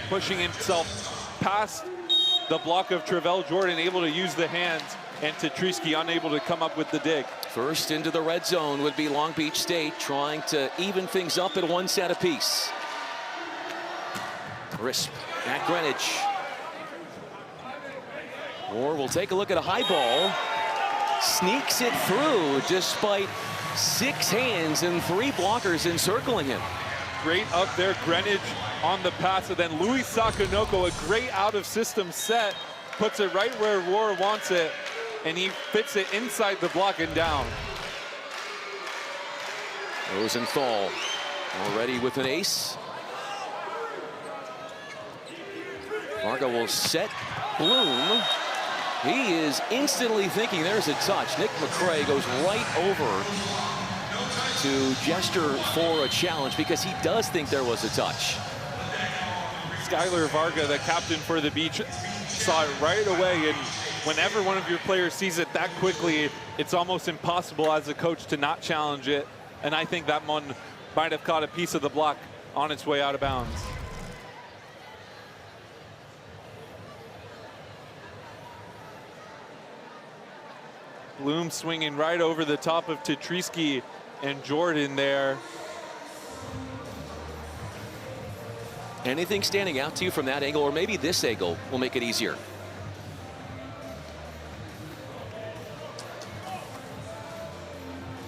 Pushing himself past the block of Travell Jordan, able to use the hands, and Tetrisky unable to come up with the dig. First into the red zone would be Long Beach State, trying to even things up at one set apiece. Crisp at Greenwich. Or we'll take a look at a high ball. Sneaks it through despite 6 hands and 3 blockers encircling him. Great up there, Greenwich on the pass, and then Louis Sakanoko, a great out-of-system set, puts it right where Roar wants it, and he fits it inside the block and down. Rosenthal already with an ace. Varga will set Bloom. He is instantly thinking there's a touch. Nick McCray goes right over to gesture for a challenge because he does think there was a touch. Skylar Varga, the captain for the Beach, saw it right away, and whenever one of your players sees it that quickly, it's almost impossible as a coach to not challenge it, and I think that one might have caught a piece of the block on its way out of bounds. Bloom swinging right over the top of Tetrisky and Jordan there. Anything standing out to you from that angle, or maybe this angle will make it easier?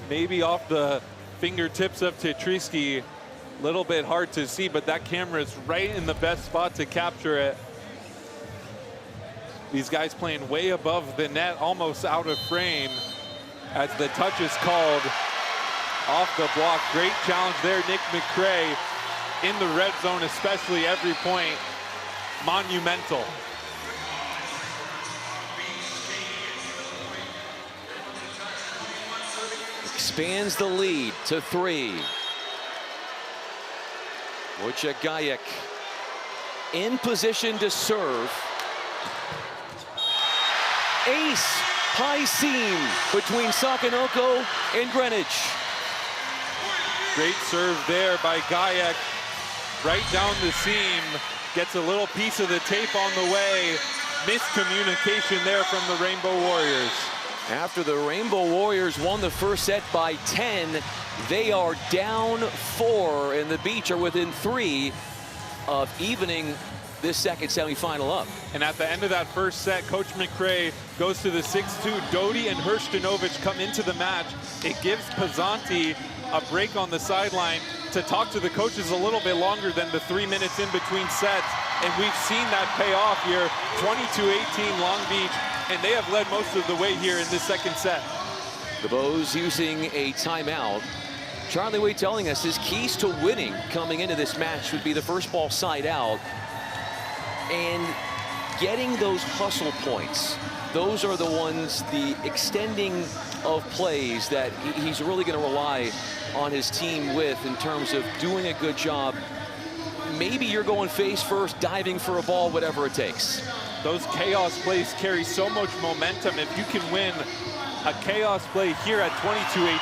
Maybe off the fingertips of Tetrisky, a little bit hard to see, but that camera is right in the best spot to capture it. These guys playing way above the net, almost out of frame as the touch is called off the block. Great challenge there, Nick McCray in the red zone, especially every point, monumental. Expands the lead to 3. Wojciech Gajek in position to serve. Ace, high seam between Sakanoko and Greenwich. Great serve there by Gajek, right down the seam, gets a little piece of the tape on the way. Miscommunication there from the Rainbow Warriors. After the Rainbow Warriors won the first set by 10, they are down 4, and the Beach are within 3 of evening this second semifinal up. And at the end of that first set, Coach McCray goes to the 6-2. Doty and Hrstanovic come into the match. It gives Pizzanti a break on the sideline to talk to the coaches a little bit longer than the 3 minutes in between sets. And we've seen that pay off here. 22-18 Long Beach, and they have led most of the way here in this second set. The Bows using a timeout. Charlie Wade telling us his keys to winning coming into this match would be the first ball side out and getting those hustle points. Those are the ones, the extending of plays that he's really going to rely on his team with in terms of doing a good job. Maybe you're going face first, diving for a ball, whatever it takes. Those chaos plays carry so much momentum. If you can win a chaos play here at 22-18,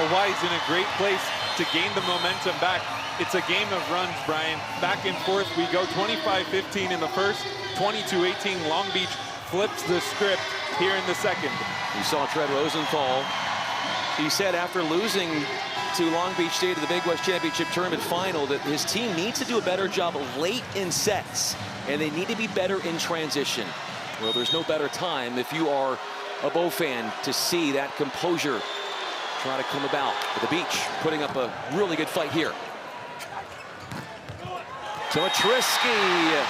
Hawaii's in a great place to gain the momentum back. It's a game of runs, Brian. Back and forth we go. 25-15 in the first, 22-18 Long Beach flips the script here in the second. We saw Tread Rosenthal. He said after losing to Long Beach State at the Big West Championship Tournament final that his team needs to do a better job late in sets, and they need to be better in transition. Well, there's no better time if you are a Bow fan to see that composure try to come about. But the Beach putting up a really good fight here. Tetrisky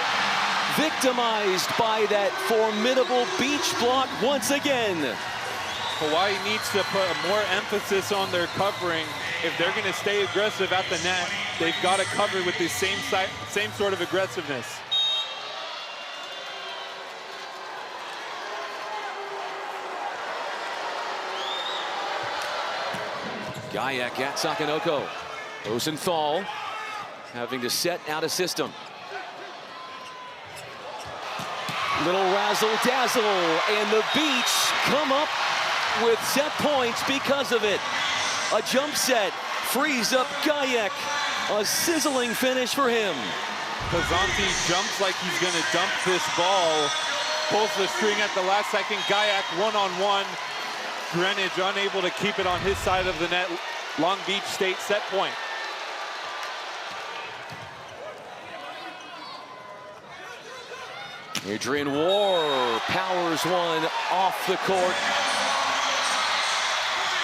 victimized by that formidable Beach block once again. Hawaii needs to put more emphasis on their covering. If they're going to stay aggressive at the net, they've got to cover with the same sort of aggressiveness. Gayak at Sakanoko. Rosenthal having to set out a system. Little razzle-dazzle, and the Beach come up with set points because of it. A jump set frees up Gayak. A sizzling finish for him. Pizzanti jumps like he's going to dump this ball. Pulls the string at the last second. Gayak one-on-one. Greenwich unable to keep it on his side of the net. Long Beach State set point. Adrian War powers one off the court.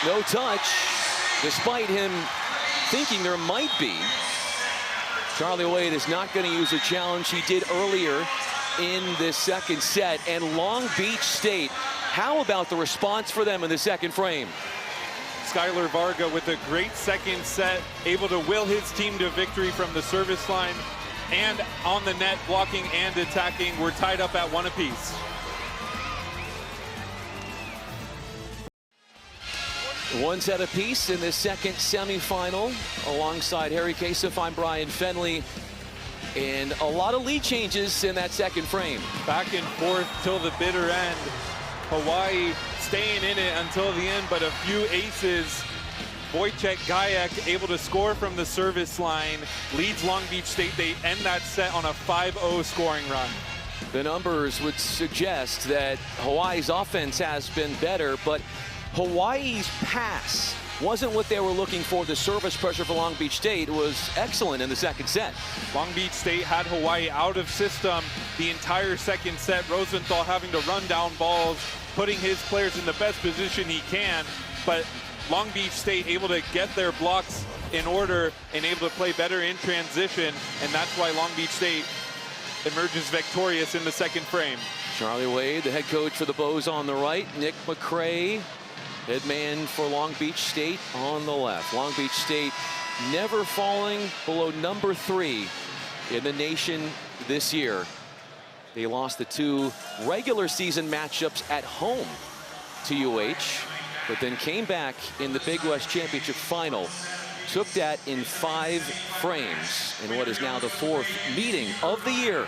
No touch, despite him thinking there might be. Charlie Wade is not going to use a challenge he did earlier in this second set. And Long Beach State, how about the response for them in the second frame? Skylar Varga with a great second set, able to will his team to victory from the service line and on the net, blocking and attacking. We're tied up at 1 apiece. One set apiece in this second semifinal. Alongside Harry Kasef, I'm Brian Fenley. And a lot of lead changes in that second frame. Back and forth till the bitter end. Hawaii staying in it until the end, but a few aces. Wojciech Gayak able to score from the service line, leads Long Beach State. They end that set on a 5-0 scoring run. The numbers would suggest that Hawaii's offense has been better, but Hawaii's pass wasn't what they were looking for. The service pressure for Long Beach State was excellent in the second set. Long Beach State had Hawaii out of system the entire second set. Rosenthal having to run down balls, putting his players in the best position he can, but Long Beach State able to get their blocks in order and able to play better in transition, and that's why Long Beach State emerges victorious in the second frame. Charlie Wade, the head coach for the Bows, on the right. Nick McCray, head man for Long Beach State, on the left. Long Beach State never falling below number 3 in the nation this year. They lost the 2 regular season matchups at home to UH, but then came back in the Big West Championship final. Took that in 5 frames in what is now the 4th meeting of the year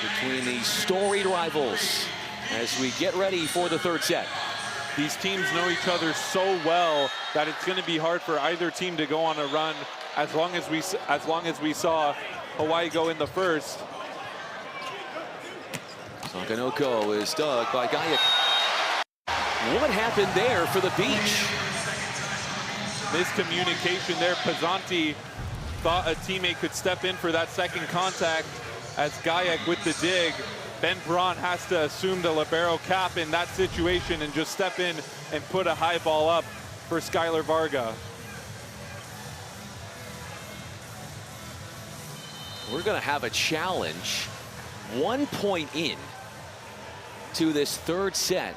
between these storied rivals as we get ready for the third set. These teams know each other so well that it's going to be hard for either team to go on a run as long as we saw Hawaii go in the first. Sakanoko is dug by Gayak. What happened there for the Beach? Miscommunication there. Pizzanti thought a teammate could step in for that second contact as Gayak with the dig. Ben Braun has to assume the libero cap in that situation and just step in and put a high ball up for Skylar Varga. We're going to have a challenge 1 point in to this third set.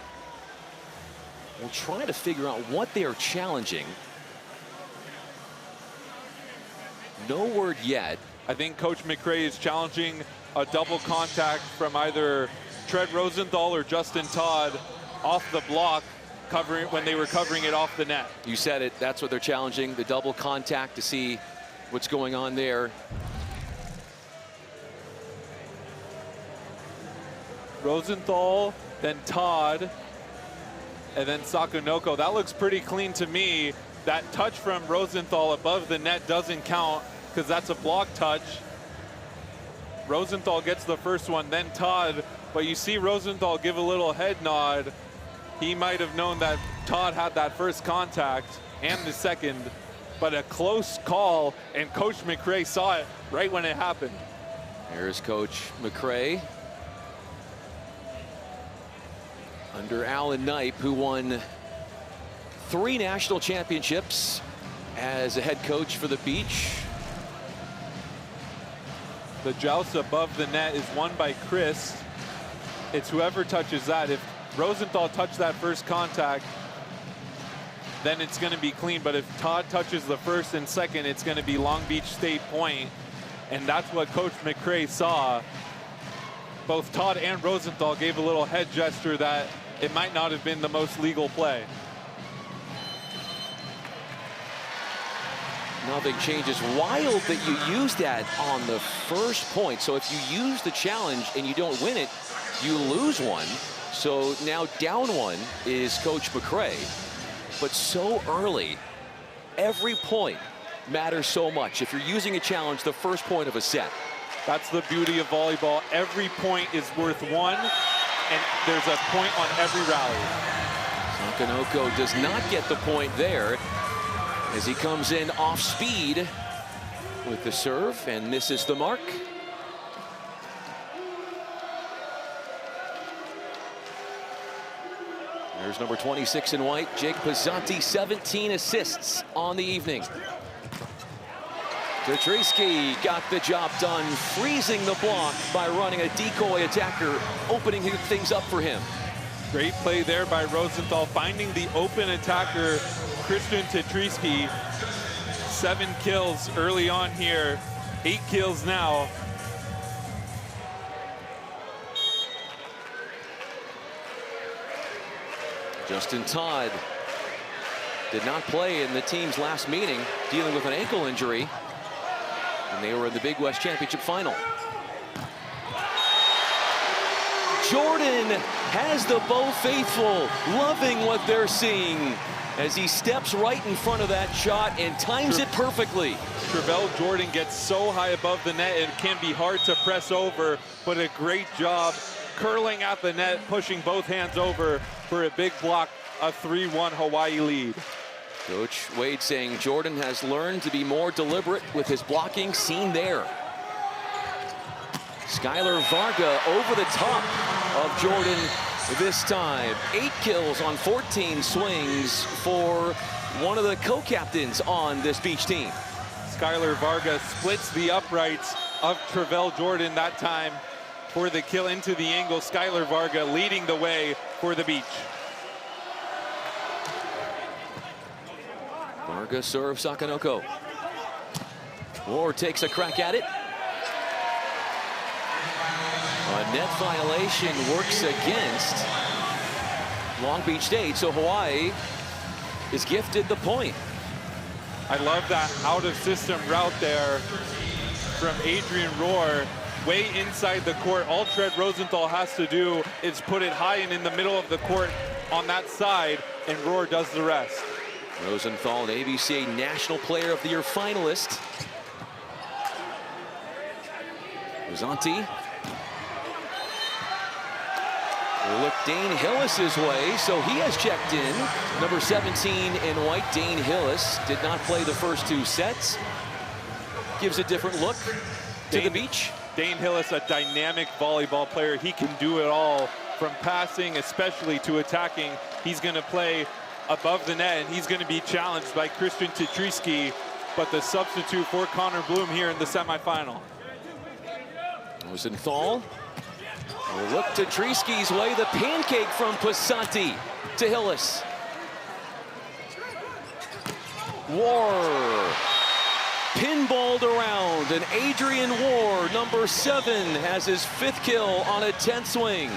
We'll try to figure out what they're challenging. No word yet. I think Coach McCray is challenging a double contact from either Tread Rosenthal or Justin Todd off the block, covering when they were covering it off the net. You said it. That's what they're challenging, the double contact, to see what's going on there. Rosenthal, then Todd, and then Sakanoko. That looks pretty clean to me. That touch from Rosenthal above the net doesn't count because that's a block touch. Rosenthal gets the first one, then Todd, but you see Rosenthal give a little head nod. He might have known that Todd had that first contact and the second, but a close call, and Coach McCray saw it right when it happened. Here's Coach McCray under Alan Knipe, who won 3 national championships as a head coach for the Beach. The joust above the net is won by Chris. It's whoever touches that. If Rosenthal touched that first contact, then it's going to be clean. But if Todd touches the first and second, it's going to be Long Beach State point. And that's what Coach McCray saw. Both Todd and Rosenthal gave a little head gesture that it might not have been the most legal play. Nothing changes. Wild that you use that on the first point. So if you use the challenge and you don't win it, you lose one. So now down one is Coach McCray. But so early, every point matters so much. If you're using a challenge, the first point of a set. That's the beauty of volleyball. Every point is worth one, and there's a point on every rally. Sakanoko does not get the point there as he comes in off speed with the serve and misses the mark. There's number 26 in white, Jake Pizzanti, 17 assists on the evening. Tetrisky got the job done, freezing the block by running a decoy attacker, opening things up for him. Great play there by Rosenthal, finding the open attacker, Christian Tetrisky. 7 kills early on here, 8 kills now. Justin Todd did not play in the team's last meeting, dealing with an ankle injury, and they were in the Big West Championship final. Jordan has the Bo faithful loving what they're seeing as he steps right in front of that shot and times it perfectly. Travell Jordan gets so high above the net, it can be hard to press over, but a great job curling at the net, pushing both hands over for a big block, a 3-1 Hawaii lead. Coach Wade saying Jordan has learned to be more deliberate with his blocking, seen there. Skylar Varga over the top of Jordan this time. 8 kills on 14 swings for one of the co-captains on this beach team. Skylar Varga splits the uprights of Travell Jordan that time for the kill into the angle. Skylar Varga leading the way for the beach. Varga serves Sakanoko. Ward takes a crack at it. A net violation works against Long Beach State, so Hawaii is gifted the point. I love that out-of-system route there from Adrian Rohr, way inside the court. All Tread Rosenthal has to do is put it high and in the middle of the court on that side, and Rohr does the rest. Rosenthal, an ABCA National Player of the Year finalist. Pizzanti will look Dane Hillis's way, so he has checked in. Number 17 in white, Dane Hillis, did not play the first 2 sets. Gives a different look to the beach. Dane Hillis, a dynamic volleyball player. He can do it all, from passing especially to attacking. He's going to play above the net, and he's going to be challenged by Christian Tetrisky, but the substitute for Connor Bloom here in the semifinal. Rosenthal will look Tetrisky's way. The pancake from Pizzanti to Hillis. War pinballed around, and Adrian War, number 7, has his 5th kill on a 10th swing.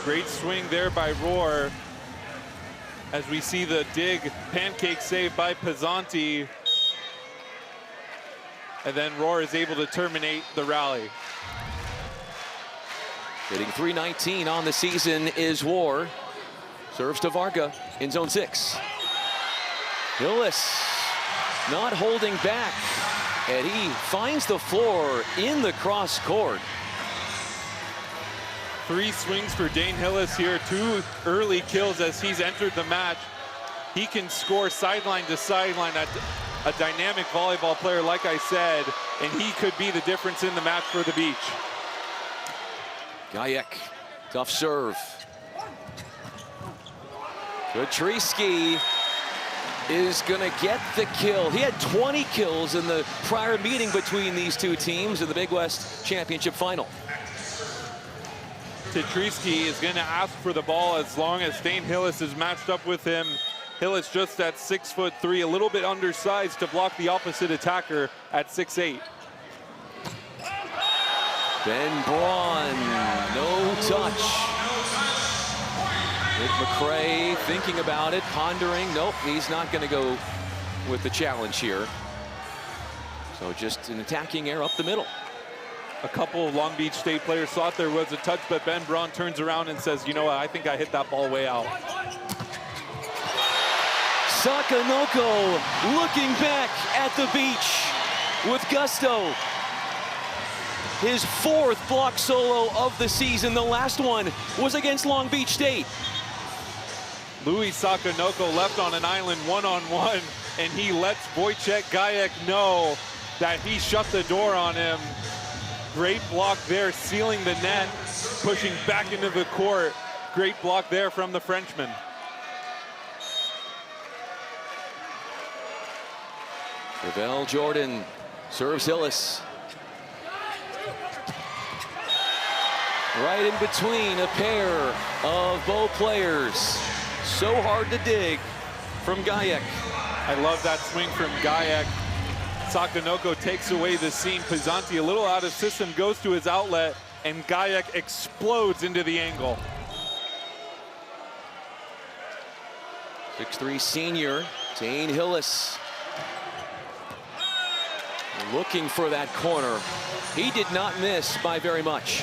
Great swing there by Rohr, as we see the dig pancake save by Pizzanti, and then Rohr is able to terminate the rally. Hitting .319 on the season is War. Serves to Varga in zone 6. Hillis not holding back, and he finds the floor in the cross court. 3 swings for Dane Hillis here, 2 early kills as he's entered the match. He can score sideline to sideline. A dynamic volleyball player, like I said, and he could be the difference in the match for the beach. Gajek, tough serve. Tetrisky is gonna get the kill. He had 20 kills in the prior meeting between these 2 teams in the Big West Championship final. Tetrisky is gonna ask for the ball as long as Dane Hillis is matched up with him. Hillis just at 6'3", a little bit undersized to block the opposite attacker at 6'8". Ben Braun, no touch. With McCray thinking about it, pondering. Nope, he's not going to go with the challenge here. So just an attacking air up the middle. A couple of Long Beach State players thought there was a touch, but Ben Braun turns around and says, you know what, I think I hit that ball way out. Sakanoko looking back at the beach with gusto. His 4th block solo of the season. The last one was against Long Beach State. Louis Sakanoko left on an island one-on-one, and he lets Wojciech Gajek know that he shut the door on him. Great block there, sealing the net, pushing back into the court. Great block there from the Frenchman. Ravel Jordan serves Hillis. Right in between a pair of both players. So hard to dig from Gajek. I love that swing from Gajek. Sakanoko takes away the seam. Pizzanti a little out of system, goes to his outlet, and Gajek explodes into the angle. 6'3" senior, Dane Hillis. Looking for that corner. He did not miss by very much.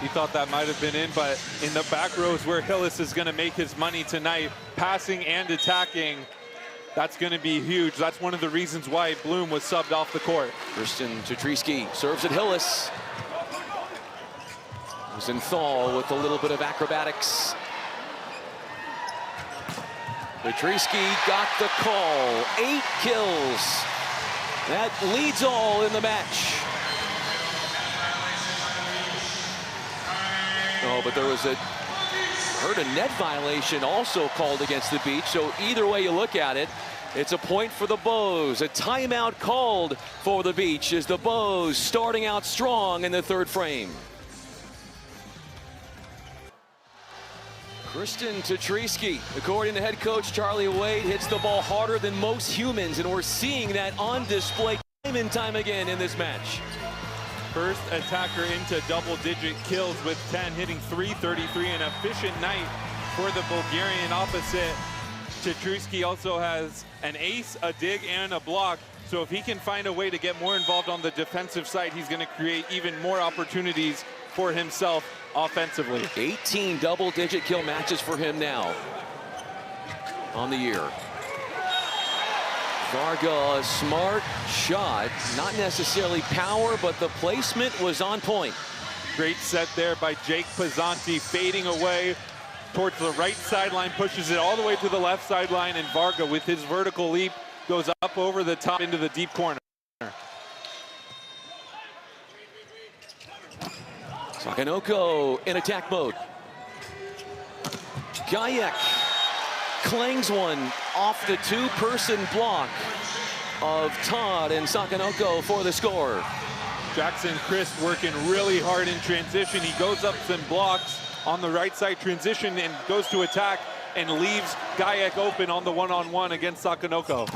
He thought that might have been in, but in the back rows where Hillis is going to make his money tonight, passing and attacking, that's going to be huge. That's one of the reasons why Bloom was subbed off the court. Christian Tetrisky serves at Hillis. Rosenthal with a little bit of acrobatics. Tetrisky got the call. 8 kills. That leads all in the match. Oh, but there was a net violation also called against the Beach. So either way you look at it, it's a point for the Bows. A timeout called for the Beach as the Bows starting out strong in the 3rd frame. Christian Tetrisky, according to head coach Charlie Wade, hits the ball harder than most humans, and we're seeing that on display time and time again in this match. First attacker into double-digit kills with 10, hitting .333, an efficient night for the Bulgarian opposite. Tetrisky also has an ace, a dig, and a block. So if he can find a way to get more involved on the defensive side, he's going to create even more opportunities for himself offensively. 18 double-digit kill matches for him now on the year. Varga, a smart shot, not necessarily power, but the placement was on point. Great set there by Jake Pizzanti, fading away towards the right sideline, pushes it all the way to the left sideline, and Varga with his vertical leap goes up over the top into the deep corner. Sakanoko in attack mode. Gajek clangs one off the 2-person block of Todd and Sakanoko for the score. Jackson Christ working really hard in transition. He goes up some blocks on the right side transition and goes to attack and leaves Gajek open on the one-on-one against Sakanoko.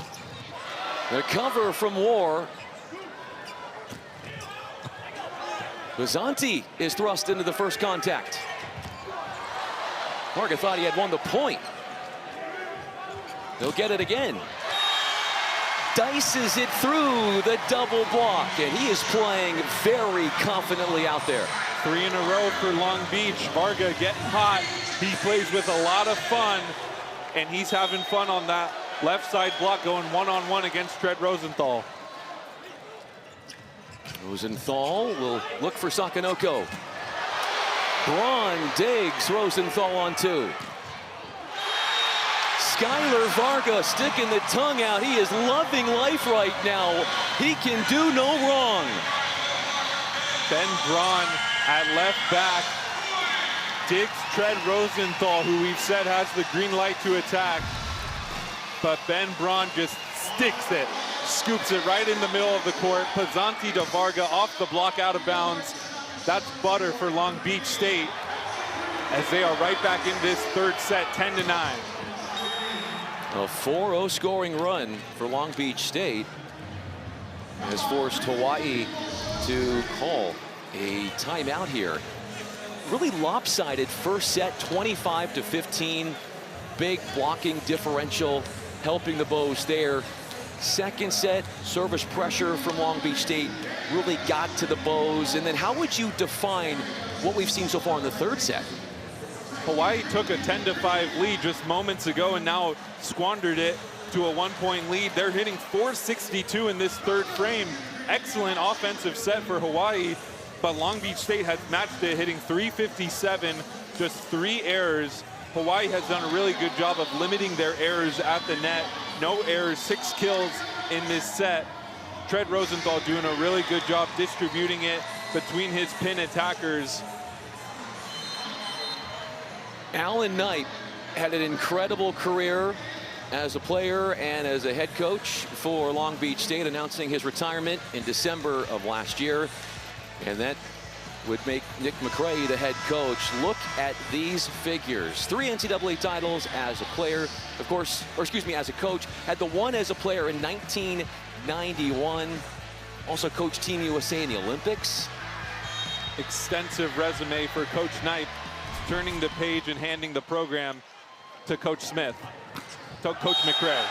The cover from War. Pizzanti is thrust into the first contact. Varga thought he had won the point. He'll get it again. Dices it through the double block, and he is playing very confidently out there. 3 in a row for Long Beach. Varga getting hot. He plays with a lot of fun, and he's having fun on that left side block, going one-on-one against Tread Rosenthal. Rosenthal will look for Sakanoko. Braun digs Rosenthal on 2. Skylar Varga sticking the tongue out. He is loving life right now. He can do no wrong. Ben Braun at left back digs Tread Rosenthal, who we've said has the green light to attack. But Ben Braun just sticks it, scoops it right in the middle of the court. Pizzanti to Varga off the block, out of bounds. That's butter for Long Beach State as they are right back in this 3rd set, 10-9. A 4-0 scoring run for Long Beach State has forced Hawai'i to call a timeout here. Really lopsided first set, 25-15. Big blocking differential helping the Bows there. Second set, service pressure from Long Beach State really got to the Bows. And then how would you define what we've seen so far in the third set? Hawaii took a 10-5 lead just moments ago and now squandered it to a 1-point lead. They're hitting 462 in this third frame. Excellent offensive set for Hawaii, but Long Beach State has matched it, hitting 357, just 3 errors. Hawaii has done a really good job of limiting their errors at the net. No errors, 6 kills in this set. Cred Rosenthal doing a really good job distributing it between his pin attackers. Alan Knight had an incredible career as a player and as a head coach for Long Beach State, announcing his retirement in December of last year. And that would make Nick McCray the head coach. Look at these figures. 3 NCAA titles as a player, of course, or excuse me, as a coach. Had the one as a player in 1991. Also coached Team USA in the Olympics. Extensive resume for Coach Knight, turning the page and handing the program to Coach Smith, to Coach McCray.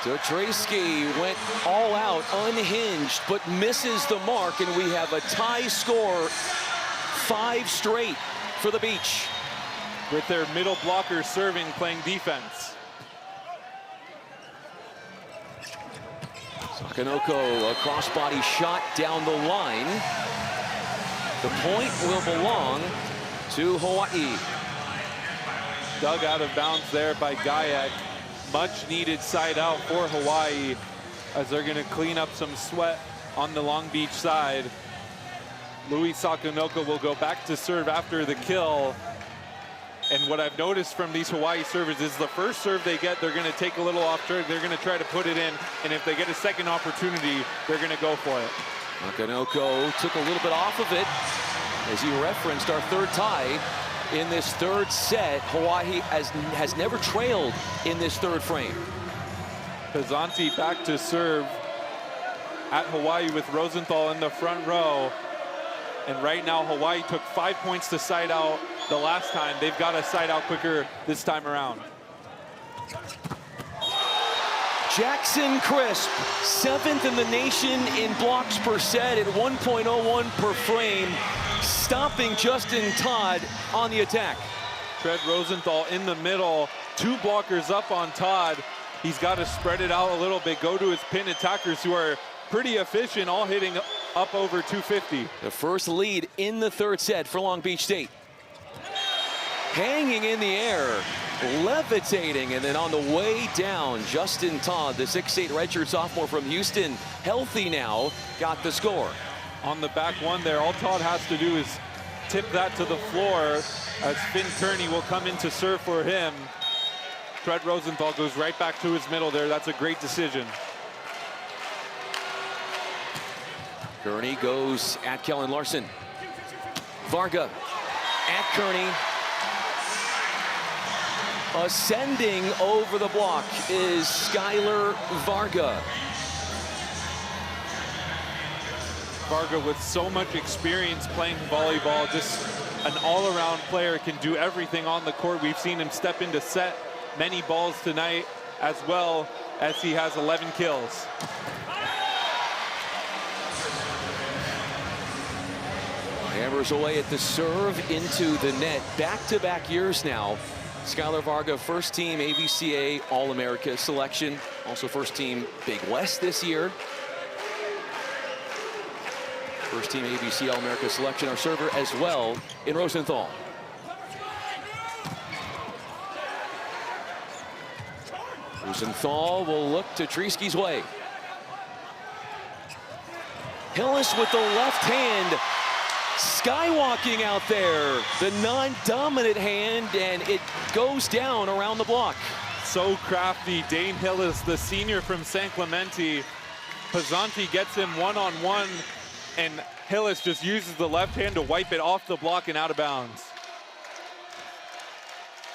Dotrayski went all out, unhinged, but misses the mark, and we have a tie score, 5 straight for the Beach. With their middle blocker serving, playing defense. Sakanoko, a crossbody shot down the line. The point will belong to Hawaii. Dug out of bounds there by Gayak. Much needed side out for Hawaii as they're going to clean up some sweat on the Long Beach side. Louis Sakanoko will go back to serve after the kill. And what I've noticed from these Hawaii servers is the first serve they get, they're going to take a little off track. They're going to try to put it in. And if they get a second opportunity, they're going to go for it. Sakanoko took a little bit off of it. As you referenced, our third tie in this third set. Hawaii has never trailed in this third frame. Pizzanti back to serve at Hawaii with Rosenthal in the front row. And right now, Hawaii took 5 points to side out the last time. They've got to side out quicker this time around. Jackson Crisp, 7th in the nation in blocks per set at 1.01 per frame, stopping Justin Todd on the attack. Cred Rosenthal in the middle, 2 blockers up on Todd. He's got to spread it out a little bit, go to his pin attackers who are pretty efficient, all hitting up over 250. The first lead in the third set for Long Beach State. Hanging in the air, levitating, and then on the way down, Justin Todd, the 6'8" redshirt sophomore from Houston, healthy now, got the score. On the back one there, all Todd has to do is tip that to the floor as Finn Kearney will come in to serve for him. Cred Rosenthal goes right back to his middle there. That's a great decision. Kearney goes at Kellen Larson. Varga at Kearney. Ascending over the block is Skylar Varga. Varga with so much experience playing volleyball, just an all-around player, can do everything on the court. We've seen him step into set many balls tonight, as well as he has 11 kills. Hammers away at the serve into the net. Back-to-back years now. Skylar Varga, first team ABCA All-America selection. Also first team Big West this year. First team ABC All-America selection. Our server as well in Rosenthal. Rosenthal will look to Treeski's way. Hillis with the left hand. Skywalking out there, the non-dominant hand, and it goes down around the block. So crafty, Dane Hillis, the senior from San Clemente. Pizzanti gets him one-on-one, and Hillis just uses the left hand to wipe it off the block and out of bounds.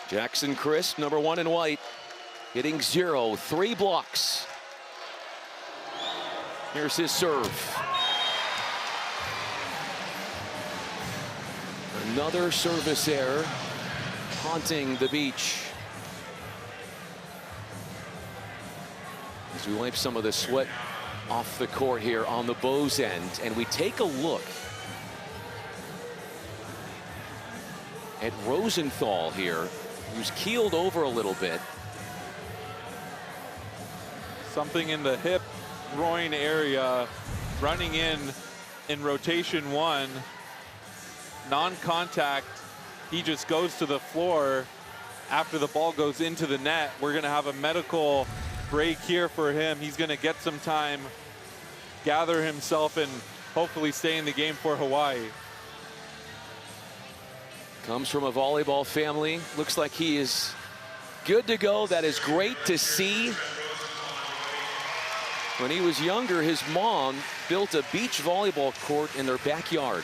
Jackson Crisp, number 1 in white, hitting 0, 3 blocks. Here's his serve. Another service error haunting the Beach. As we wipe some of the sweat off the court here on the Bows end, and we take a look at Rosenthal here, who's keeled over a little bit. Something in the hip groin area, running in rotation 1, non-contact. He just goes to the floor after the ball goes into the net. We're going to have a medical break here for him. He's going to get some time, gather himself, and hopefully stay in the game for Hawaii. Comes from a volleyball family. Looks like he is good to go. That is great to see. When he was younger, his mom built a beach volleyball court in their backyard.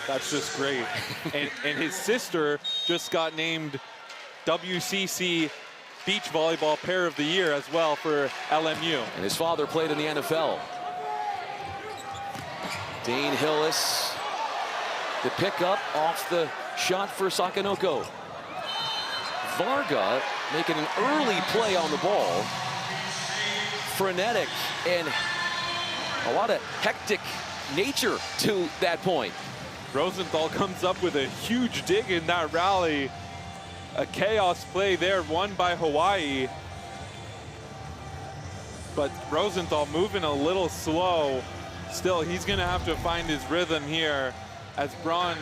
That's just great. and his sister just got named WCC Beach Volleyball Pair of the Year as well for LMU. And his father played in the NFL. Dane Hillis, the pickup off the shot for Sakanoko. Varga making an early play on the ball. Frenetic and a lot of hectic nature to that point. Rosenthal comes up with a huge dig in that rally. A chaos play there, won by Hawaii. But Rosenthal moving a little slow. Still, he's going to have to find his rhythm here as Braun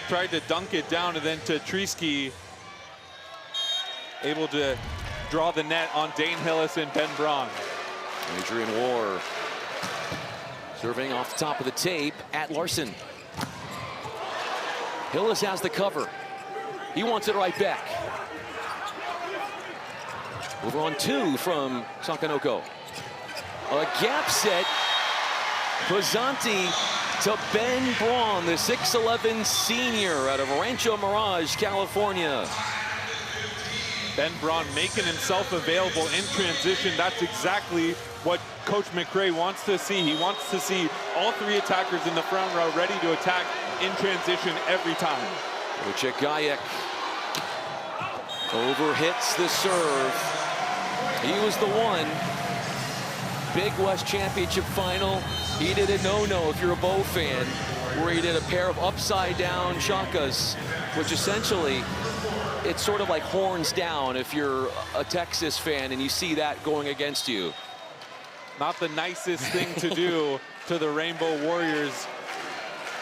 tried to dunk it down, and then Tetrisky able to draw the net on Dane Hillis and Ben Braun. Adrian War serving off the top of the tape at Larson. Hillis has the cover. He wants it right back. Over on 2 from Sakanoko. A gap set. Pizzanti to Ben Braun, the 6'11" senior out of Rancho Mirage, California. Ben Braun making himself available in transition. That's exactly what Coach McRae wants to see. He wants to see all 3 attackers in the front row ready to attack in transition every time. Wojciech Gajek overhits the serve. He was the one. Big West Championship final. He did a no-no if you're a Bow fan, where he did a pair of upside-down shakas, which essentially, it's sort of like horns down if you're a Texas fan and you see that going against you. Not the nicest thing to do to the Rainbow Warriors.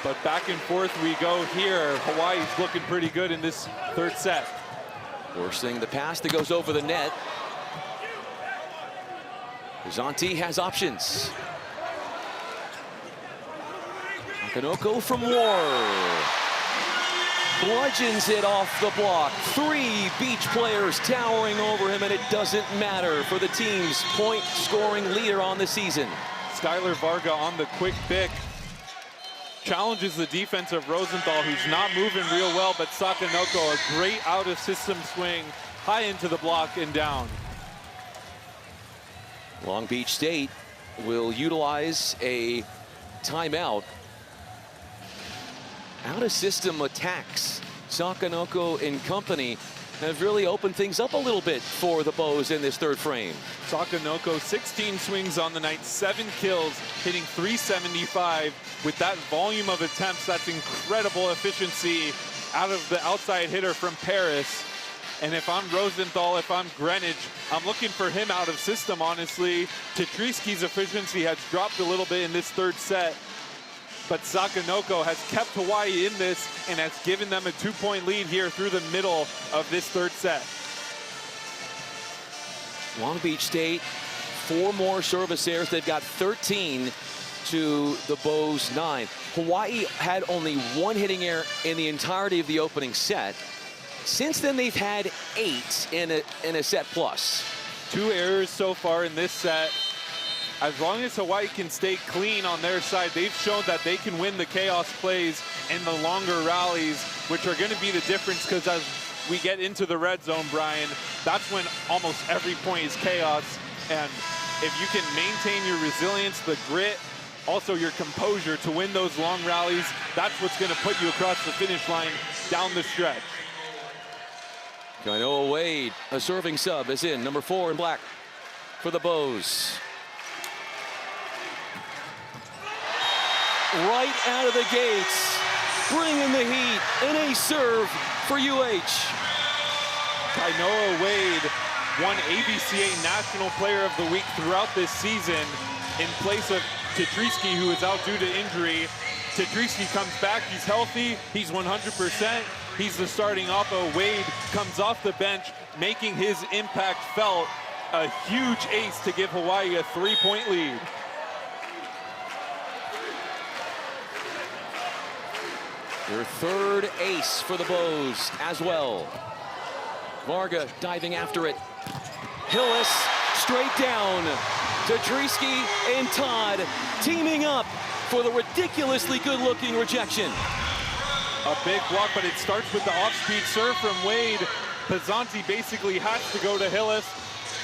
But back and forth we go here. Hawaii's looking pretty good in this 3rd set. Forcing the pass that goes over the net. Pizzanti has options. Sakanoko from War. Bludgeons it off the block. 3 beach players towering over him, and it doesn't matter for the team's point-scoring leader on the season. Skylar Varga on the quick pick. Challenges the defense of Rosenthal, who's not moving real well, but Sakanoko, a great out-of-system swing, high into the block and down. Long Beach State will utilize a timeout. Out-of-system attacks. Sakanoko and company have really opened things up a little bit for the Bows in this 3rd frame. Sakanoko, 16 swings on the night, 7 kills, hitting .375. With that volume of attempts, that's incredible efficiency out of the outside hitter from Paris. And if I'm Rosenthal, if I'm Greenwich, I'm looking for him out of system, honestly. Tetrisky's efficiency has dropped a little bit in this 3rd set. But Sakanoko has kept Hawaii in this and has given them a 2-point lead here through the middle of this 3rd set. Long Beach State, 4 more service errors. They've got 13 to the Bows 9. Hawaii had only 1 hitting error in the entirety of the opening set. Since then, they've had 8 in a set plus. 2 errors so far in this set. As long as Hawaii can stay clean on their side, they've shown that they can win the chaos plays and the longer rallies, which are going to be the difference, because as we get into the red zone, Brian, that's when almost every point is chaos. And if you can maintain your resilience, the grit, also your composure to win those long rallies, that's what's going to put you across the finish line down the stretch. Kainoa Wade, a serving sub, is in, number 4 in black. for the Bows. Right out of the gates, bringing the heat, and a serve for UH. Kainoa Wade won ABCA National Player of the Week throughout this season in place of Tetrisky, who is out due to injury. Tetrisky comes back, he's healthy, he's 100%. He's the starting oppo. Wade comes off the bench, making his impact felt. A huge ace to give Hawaii a 3-point lead. Their third ace for the Bows as well. Varga diving after it. Hillis straight down. Tetrisky and Todd teaming up for the ridiculously good-looking rejection. A big block, but it starts with the off-speed serve from Wade. Pizzanti basically has to go to Hillis,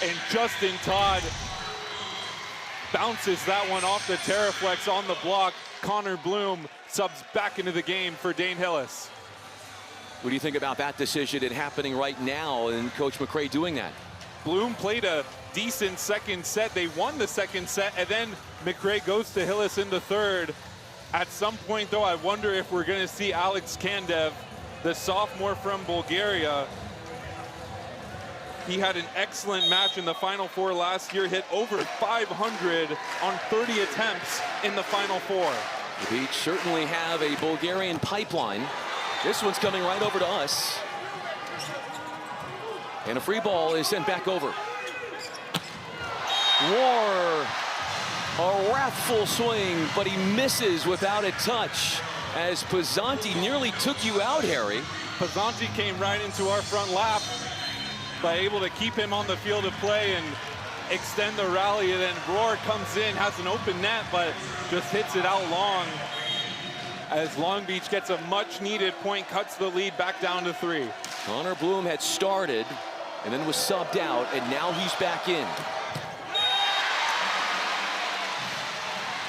and Justin Todd bounces that one off the Terraflex on the block. Connor Bloom subs back into the game for Dane Hillis. What do you think about that decision and happening right now and Coach McCray doing that? Bloom played a decent second set. They won the second set, and then McCray goes to Hillis in the third. At some point, though, I wonder if we're going to see Alex Kandev, the sophomore from Bulgaria. He had an excellent match in the Final Four last year, hit over 500 on 30 attempts in the Final Four. The Beach certainly have a Bulgarian pipeline. This one's coming right over to us. And a free ball is sent back over. War, a wrathful swing, but he misses without a touch as Pizzanti nearly took you out, Harry. Pizzanti came right into our front lap, but able to keep him on the field of play and extend the rally. And then Roar comes in, has an open net, but just hits it out long as Long Beach gets a much needed point, cuts the lead back down to 3. Connor Bloom had started and then was subbed out, and now he's back in.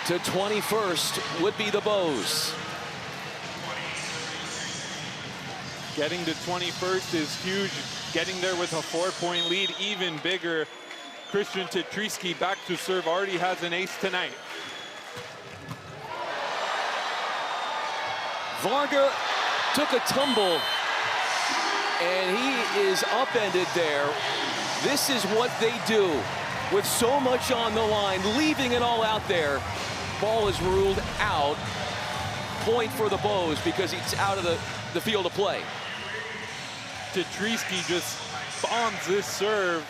To 21st would be the Bows. Getting to 21st is huge. Getting there with a 4-point lead, even bigger. Christian Tetrisky back to serve, already has an ace tonight. Varga took a tumble, and he is upended there. This is what they do with so much on the line, leaving it all out there. Ball is ruled out. Point for the Bows because he's out of the field of play. Tetrisky just bombs this serve,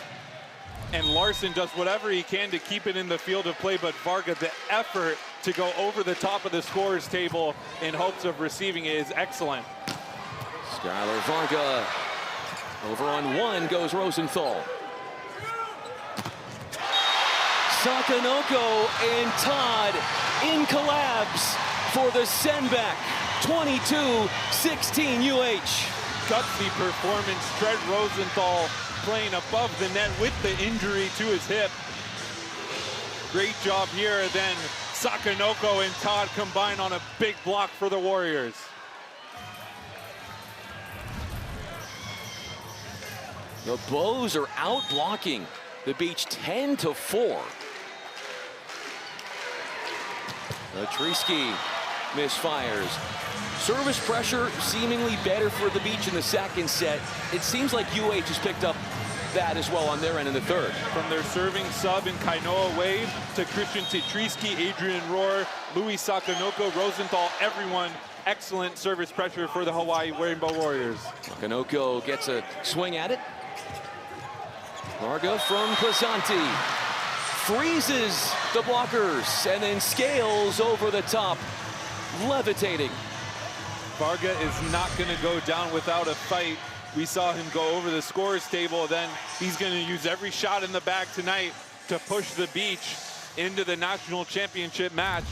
and Larson does whatever he can to keep it in the field of play, but Varga, the effort to go over the top of the scorer's table in hopes of receiving it is excellent. Skylar Varga. Over on one goes Rosenthal. Sakanoko and Todd in collabs for the send-back. 22-16 UH. Gutsy performance. Trent Rosenthal playing above the net with the injury to his hip. Great job here. Then Sakanoko and Todd combine on a big block for the Warriors. The Bows are out blocking the Beach 10-4. Tetrisky misfires. Service pressure seemingly better for the Beach in the second set. It seems like UH has picked up that as well on their end in the third. From their serving sub in Kainoa Wade to Christian Tetrisky, Adrian Rohr, Louis Sakanoko, Rosenthal, everyone. Excellent service pressure for the Hawaii Rainbow Warriors. Sakanoko gets a swing at it. Varga from Pizzanti freezes the blockers and then scales over the top, levitating. Varga is not going to go down without a fight. We saw him go over the scorer's table. Then he's going to use every shot in the bag tonight to push the Beach into the national championship match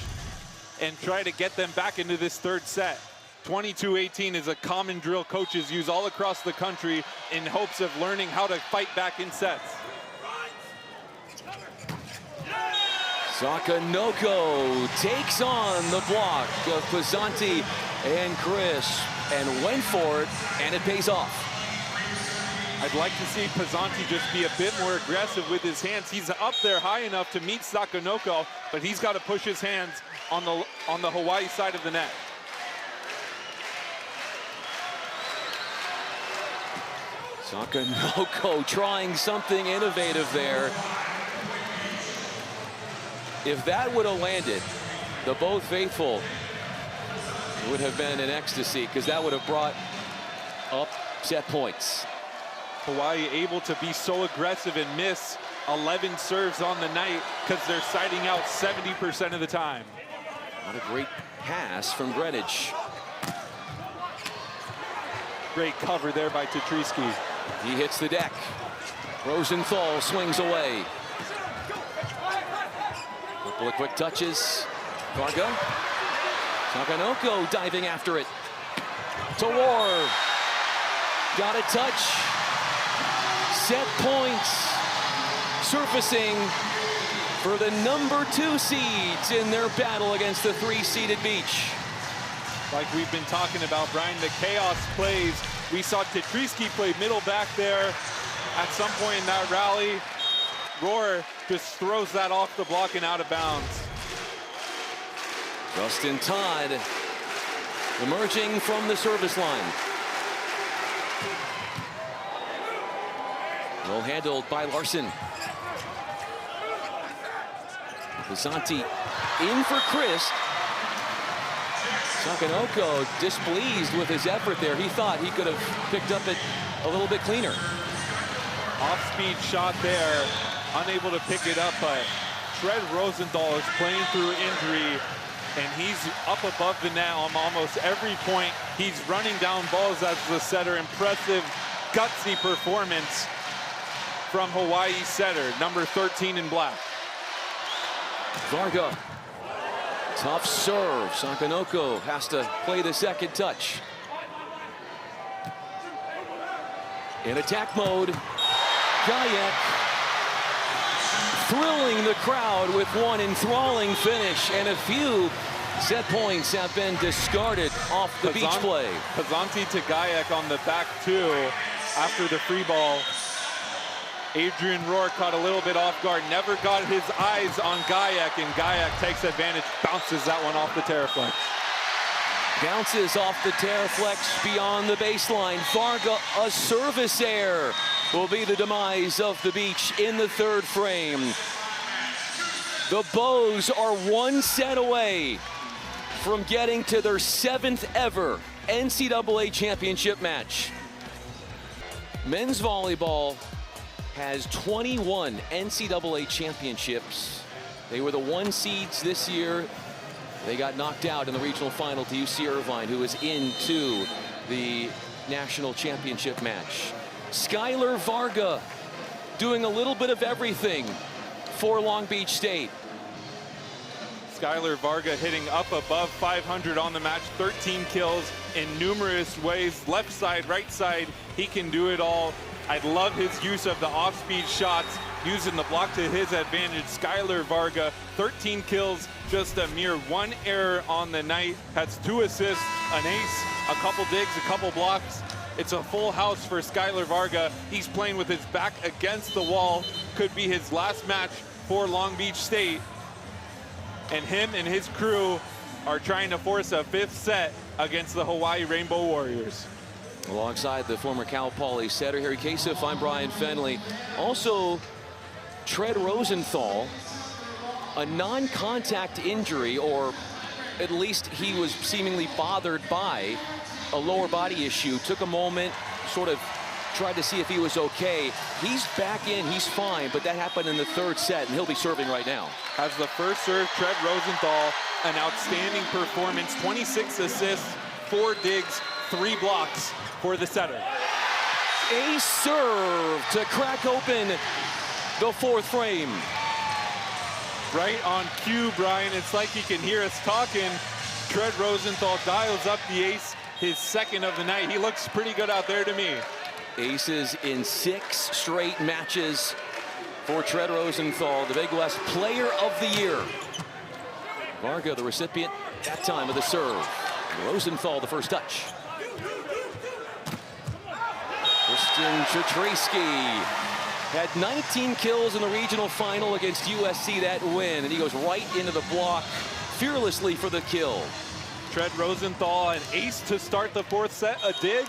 and try to get them back into this third set. 22-18 is a common drill coaches use all across the country in hopes of learning how to fight back in sets. Sakanoko takes on the block of Pizzanti and Chris and went for it, and it pays off. I'd like to see Pizzanti just be a bit more aggressive with his hands. He's up there high enough to meet Sakanoko, but he's got to push his hands on the Hawaii side of the net. Sakanoko trying something innovative there. If that would have landed, the both faithful would have been in ecstasy, because that would have brought up set points. Hawaii able to be so aggressive and miss 11 serves on the night because they're siding out 70% of the time. What a great pass from Greenwich. Great cover there by Tetrisky. He hits the deck. Rosenthal swings away. Couple of quick touches. Varga. Sakanoko diving after it. To War. Got a touch. Set points. Surfacing for the #2 seeds in their battle against the 3-seeded Beach. Like we've been talking about, Brian, the chaos plays. We saw Tetrisky play middle back there at some point in that rally. Roar just throws that off the block and out of bounds. Justin Todd emerging from the service line. Well handled by Larson. Pizzanti in for Chris. Sakanoko displeased with his effort there. He thought he could have picked up it a little bit cleaner. Off-speed shot there, unable to pick it up, but Fred Rosenthal is playing through injury, and he's up above the net on almost every point. He's running down balls as the setter. Impressive, gutsy performance from Hawaii setter, number 13 in black. Varga. Tough serve. Sakanoko has to play the second touch. In attack mode, Gajek thrilling the crowd with one enthralling finish, and a few set points have been discarded off the beach play. Pizzanti to Gajek on the back two after the free ball. Adrian Roar caught a little bit off guard, never got his eyes on Gajek, and Gajek takes advantage, bounces that one off the Terraflex. Bounces off the Terraflex beyond the baseline. Varga, a service error, will be the demise of the Beach in the third frame. The Bows are one set away from getting to their 7th ever NCAA championship match. Men's volleyball has 21 NCAA championships. They were the 1 seeds this year. They got knocked out in the regional final to UC Irvine, who is into the national championship match. Skylar Varga doing a little bit of everything for Long Beach State. Skylar Varga hitting up above 500 on the match, 13 kills in numerous ways. Left side, right side, he can do it all. I love his use of the off-speed shots, using the block to his advantage. Skylar Varga, 13 kills, just a mere 1 error on the night. Has 2 assists, an ace, a couple digs, a couple blocks. It's a full house for Skylar Varga. He's playing with his back against the wall. Could be his last match for Long Beach State. And him and his crew are trying to force a 5th set against the Hawaii Rainbow Warriors. Alongside the former Cal Poly setter Harry Kasif, I'm Brian Fenley. Also, Fred Rosenthal, a non-contact injury, or at least he was seemingly bothered by a lower body issue. Took a moment, sort of tried to see if he was okay. He's back in, he's fine, but that happened in the 3rd set, and he'll be serving right now. Has the first serve, Fred Rosenthal, an outstanding performance, 26 assists, 4 digs, 3 blocks for the setter. A serve to crack open the 4th frame. Right on cue, Brian. It's like he can hear us talking. Fred Rosenthal dials up the ace, his 2nd of the night. He looks pretty good out there to me. Aces in 6 straight matches for Fred Rosenthal, the Big West Player of the Year. Varga, the recipient that time of the serve. Rosenthal, the first touch. First Justin Chertreski had 19 kills in the regional final against USC that win, and he goes right into the block fearlessly for the kill. Tread Rosenthal, an ace to start the fourth set, a dig.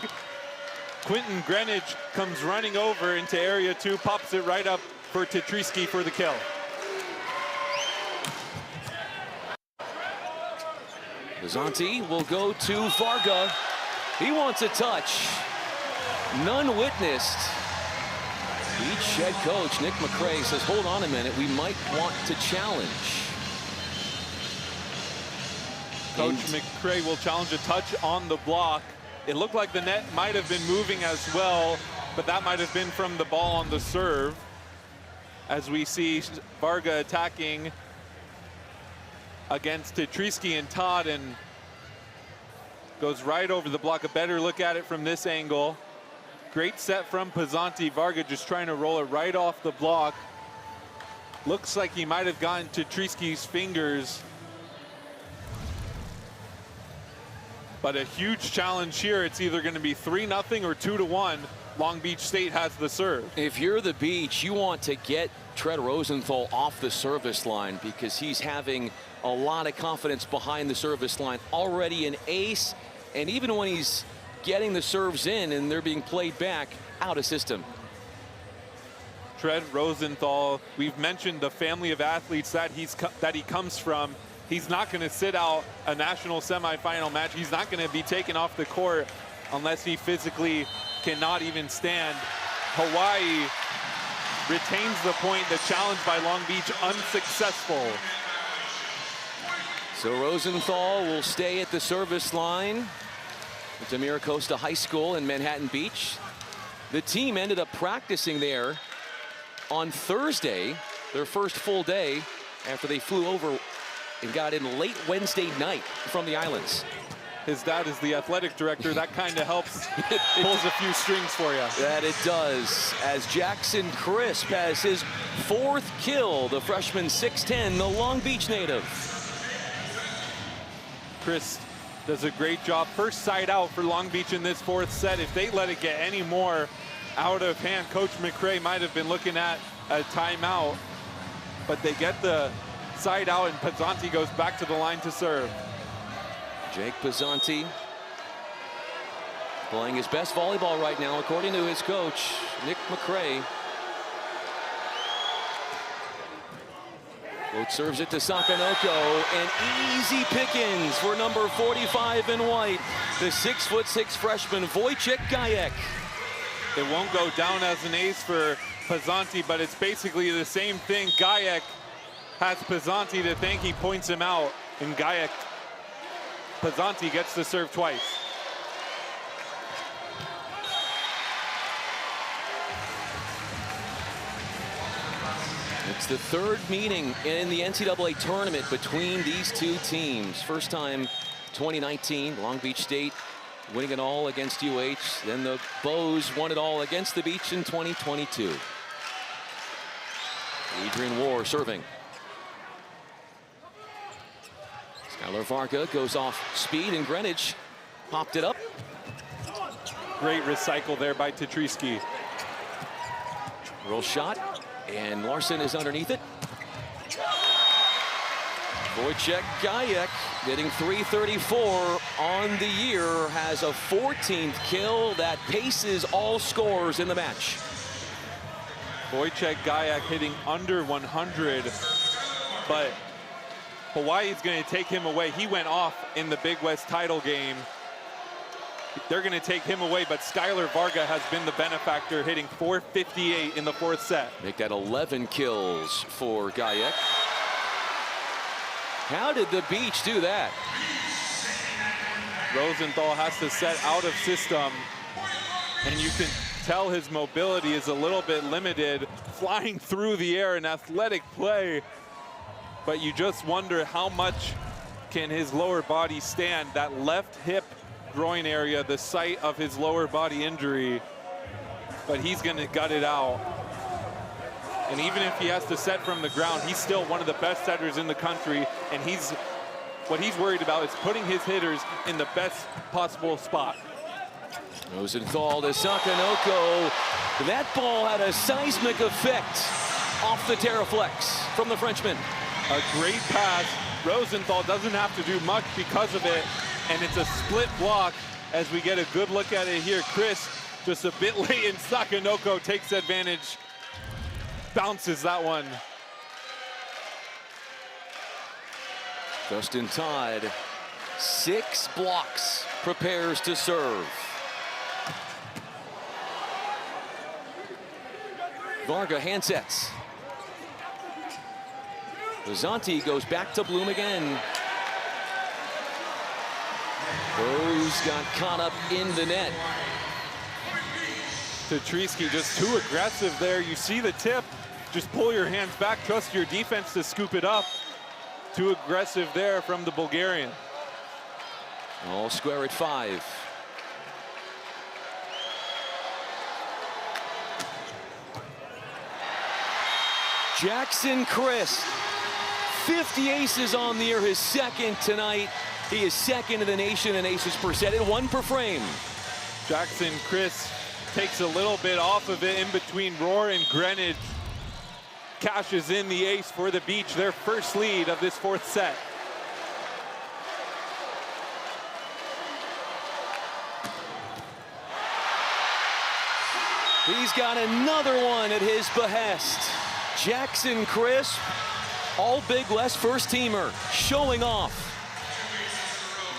Quentin Greenwich comes running over into area 2, pops it right up for Chertreski for the kill. Pizzanti will go to Varga. He wants a touch. None witnessed. Each head coach, Nick McCray, says, hold on a minute, we might want to challenge. Coach McCray will challenge a touch on the block. It looked like the net might have been moving as well, but that might have been from the ball on the serve. As we see Varga attacking against Chertreski and Todd, and goes right over the block. A better look at it from this angle. Great set from Pizzanti. Varga just trying to roll it right off the block. Looks like he might have gotten Chertreski's fingers. But a huge challenge here. It's either going to be 3-0 or 2-1. Long Beach State has the serve. If you're the Beach, you want to get Tread Rosenthal off the service line because he's having a lot of confidence behind the service line. Already an ace, and even when he's getting the serves in and they're being played back, out of system. Tread Rosenthal, we've mentioned the family of athletes that he comes from. He's not going to sit out a national semifinal match. He's not going to be taken off the court unless he physically cannot even stand. Hawaii retains the point. The challenge by Long Beach unsuccessful. So Rosenthal will stay at the service line at Demira Costa High School in Manhattan Beach. The team ended up practicing there on Thursday, their first full day, after they flew over and got in late Wednesday night from the islands. His dad is the athletic director. That kind of helps. It pulls a few strings for you. That it does. As Jackson Crisp has his 4th kill, the freshman 6'10", the Long Beach native. Chris does a great job. First side out for Long Beach in this 4th set. If they let it get any more out of hand, Coach McCray might have been looking at a timeout. But they get the side out, and Pizzanti goes back to the line to serve. Jake Pizzanti playing his best volleyball right now, according to his coach, Nick McCray. Both serves it to Sakanoko, and easy pickings for number 45 in white, the 6'6" freshman Wojciech Gajek. It won't go down as an ace for Pizzanti, but it's basically the same thing. Gajek has Pizzanti to thank. He points him out, and Pizzanti gets to serve twice. It's the 3rd meeting in the NCAA tournament between these two teams. First time 2019, Long Beach State winning it all against UH. Then the Bows won it all against the Beach in 2022. Adrian War serving. Skylar Varga goes off speed, and Greenwich popped it up. Great recycle there by Chertreski. Roll shot, and Larson is underneath it. Wojciech Gajek getting 334 on the year, has a 14th kill that paces all scores in the match. Wojciech Gajek hitting under 100, but Hawaii is going to take him away. He went off in the Big West title game. They're going to take him away, but Skylar Varga has been the benefactor, hitting 458 in the 4th set. Make that 11 kills for Gajek. How did the Beach do that? Rosenthal has to set out of system, and you can tell his mobility is a little bit limited, flying through the air, an athletic play. But you just wonder how much can his lower body stand. That left hip groin area, the site of his lower body injury. But he's going to gut it out. And even if he has to set from the ground, he's still one of the best setters in the country. And what he's worried about is putting his hitters in the best possible spot. Rosenthal to Sakanoko. That ball had a seismic effect off the Terraflex from the Frenchman. A great pass. Rosenthal doesn't have to do much because of it, and it's a split block as we get a good look at it here. Chris just a bit late, and Sakanoko takes advantage, bounces that one. Justin Todd, 6 blocks, prepares to serve. Varga handsets. Bizanti goes back to Bloom again. Bose got caught up in the net. Tetrisky just too aggressive there. You see the tip, just pull your hands back, trust your defense to scoop it up. Too aggressive there from the Bulgarian. All square at 5. Jackson Chris, 50 aces on the year, his second tonight. He is second in the nation in aces per set, and 1 per frame. Jackson Chris takes a little bit off of it in between Roar and Greenwich. Cashes in the ace for the Beach, their first lead of this 4th set. He's got another one at his behest. Jackson Chris, all Big West first teamer, showing off.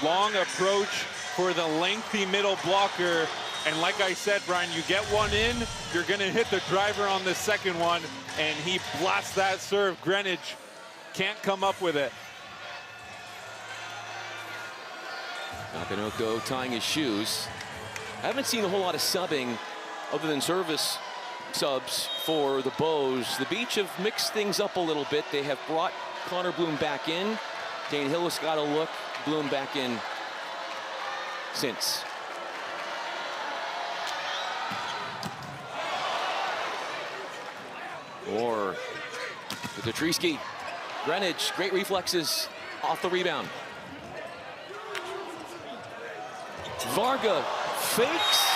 Long approach for the lengthy middle blocker. And like I said, Brian, you get one in, you're going to hit the driver on the second one, and he blasts that serve. Greenwich can't come up with it. Sakanoko tying his shoes. I haven't seen a whole lot of subbing other than service subs for the Bows. The Beach have mixed things up a little bit. They have brought Connor Bloom back in. Dane Hillis got a look. Bloom back in since. Or with Tetrisky. Greenwich, great reflexes off the rebound. Varga fakes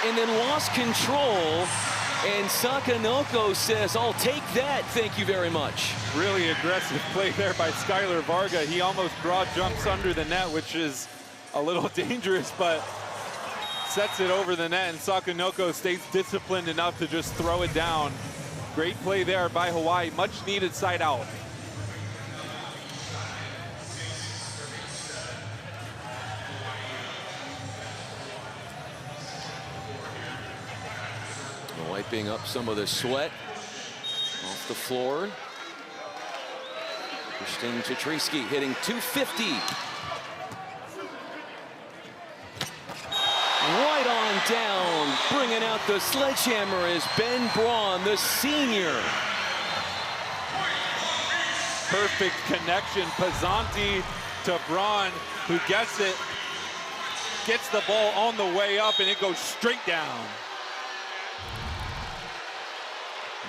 and then lost control. And Sakanoko says, I'll take that, thank you very much. Really aggressive play there by Skylar Varga. He almost broad jumps under the net, which is a little dangerous, but sets it over the net, and Sakanoko stays disciplined enough to just throw it down. Great play there by Hawaii, much needed side out. Wiping up some of the sweat off the floor. Christian Tetrisky hitting .250. Right on down, bringing out the sledgehammer is Ben Braun, the senior. Perfect connection, Pizzanti to Braun, who gets it, gets the ball on the way up, and it goes straight down.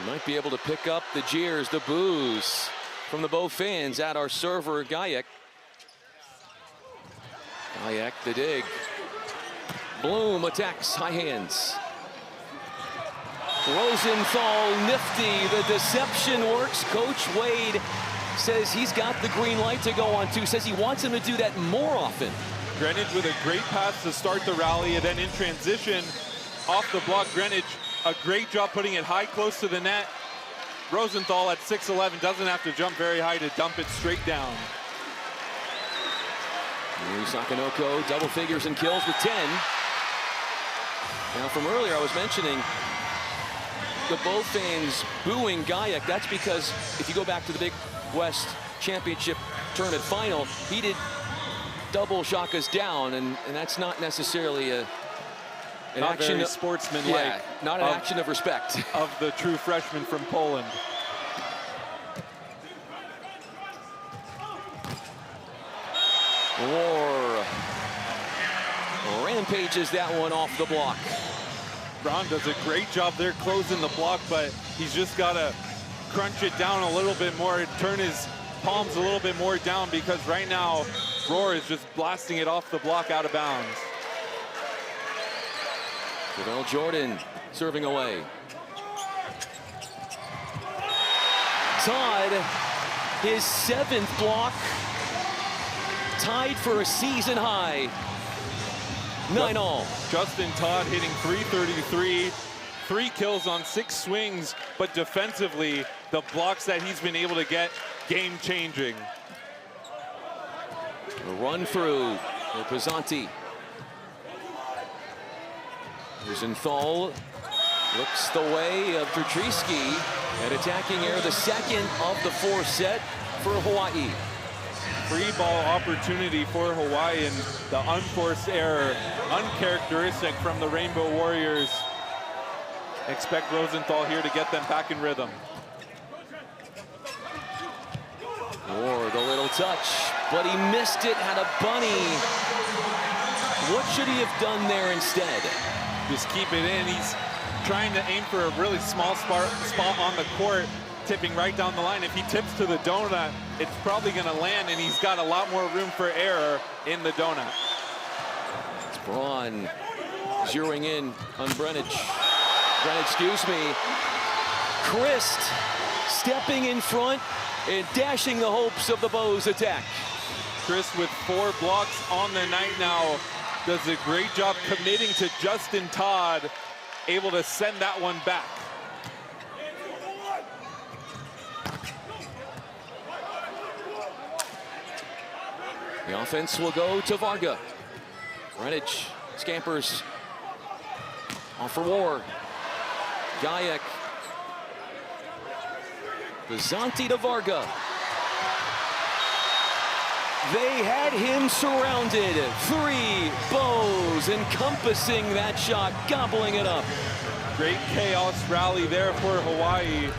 You might be able to pick up the jeers, the boos from the Bow fans at our server, Gajek. Gajek, the dig. Bloom attacks, high hands. Rosenthal nifty, the deception works. Coach Wade says he's got the green light to go on 2, says he wants him to do that more often. Greenwich with a great pass to start the rally, and then in transition, off the block, Greenwich, a great job putting it high, close to the net. Rosenthal at 6'11", doesn't have to jump very high to dump it straight down. Sakanoko, double figures and kills with 10. Now, from earlier, I was mentioning the Bow fans booing Gajek. That's because if you go back to the Big West Championship Tournament final, he did double shakas down, and that's not necessarily an not action very sportsmanlike. Yeah, not an action of respect. Of the true freshman from Poland. Or rampages that one off the block. Braun does a great job there closing the block, but he's just got to crunch it down a little bit more and turn his palms a little bit more down, because right now Roar is just blasting it off the block out of bounds. Javale Jordan serving away. Todd, his 7th block, tied for a season high. 9-all. Justin Todd hitting .333, 3 kills on 6 swings, but defensively, the blocks that he's been able to get, game-changing. A run through for Pizzanti. Rosenthal looks the way of Petrisky, and attacking air, the second of the 4th set for Hawaii. Free ball opportunity for Hawaii, and the unforced error, uncharacteristic from the Rainbow Warriors. Expect Rosenthal here to get them back in rhythm. Or the little touch, but he missed it, had a bunny. What should he have done there instead? Just keep it in. He's trying to aim for a really small spot on the court, tipping right down the line. If he tips to the donut, it's probably going to land, and he's got a lot more room for error in the donut. It's Braun zeroing in on Brenich. Excuse me. Christ stepping in front and dashing the hopes of the Bows attack. Chris with 4 blocks on the night now does a great job committing to Justin Todd, able to send that one back. The offense will go to Varga. Brenich scampers off for War. Gajek. Pizzanti to Varga. They had him surrounded. 3 Bows encompassing that shot, gobbling it up. Great chaos rally there for Hawaii.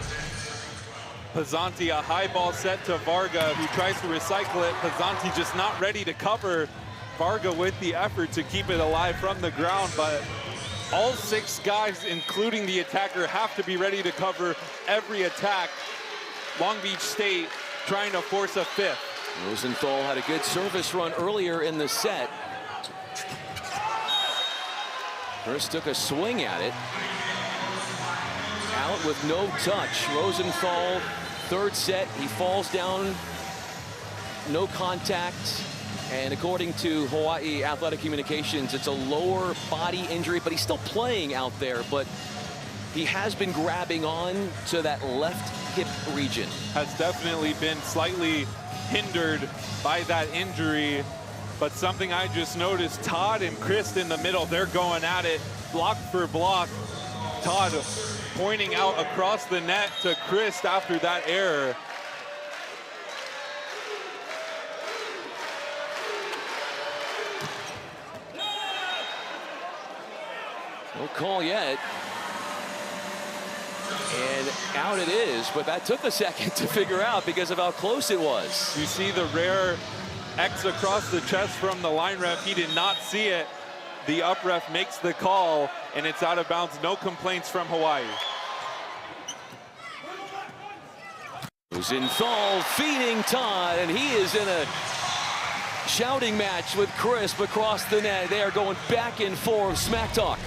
Pizzanti, a high ball set to Varga, who tries to recycle it. Pizzanti just not ready to cover. Varga with the effort to keep it alive from the ground, but all 6 guys, including the attacker, have to be ready to cover every attack. Long Beach State trying to force a 5th. Rosenthal had a good service run earlier in the set. First took a swing at it. Out with no touch. Rosenthal, 3rd set, he falls down. No contact. And according to Hawaii Athletic Communications, it's a lower body injury, but he's still playing out there. But he has been grabbing on to that left hip region. Has definitely been slightly hindered by that injury, but something I just noticed, Todd and Chris in the middle, they're going at it block for block. Todd pointing out across the net to Chris after that error. No call yet. And out it is, but that took a second to figure out because of how close it was. You see the rare X across the chest from the line ref. He did not see it. The up ref makes the call, and it's out of bounds. No complaints from Hawaii. Rosenthal feeding Todd, and he is in a shouting match with Crisp across the net. They are going back and forth, smack talk.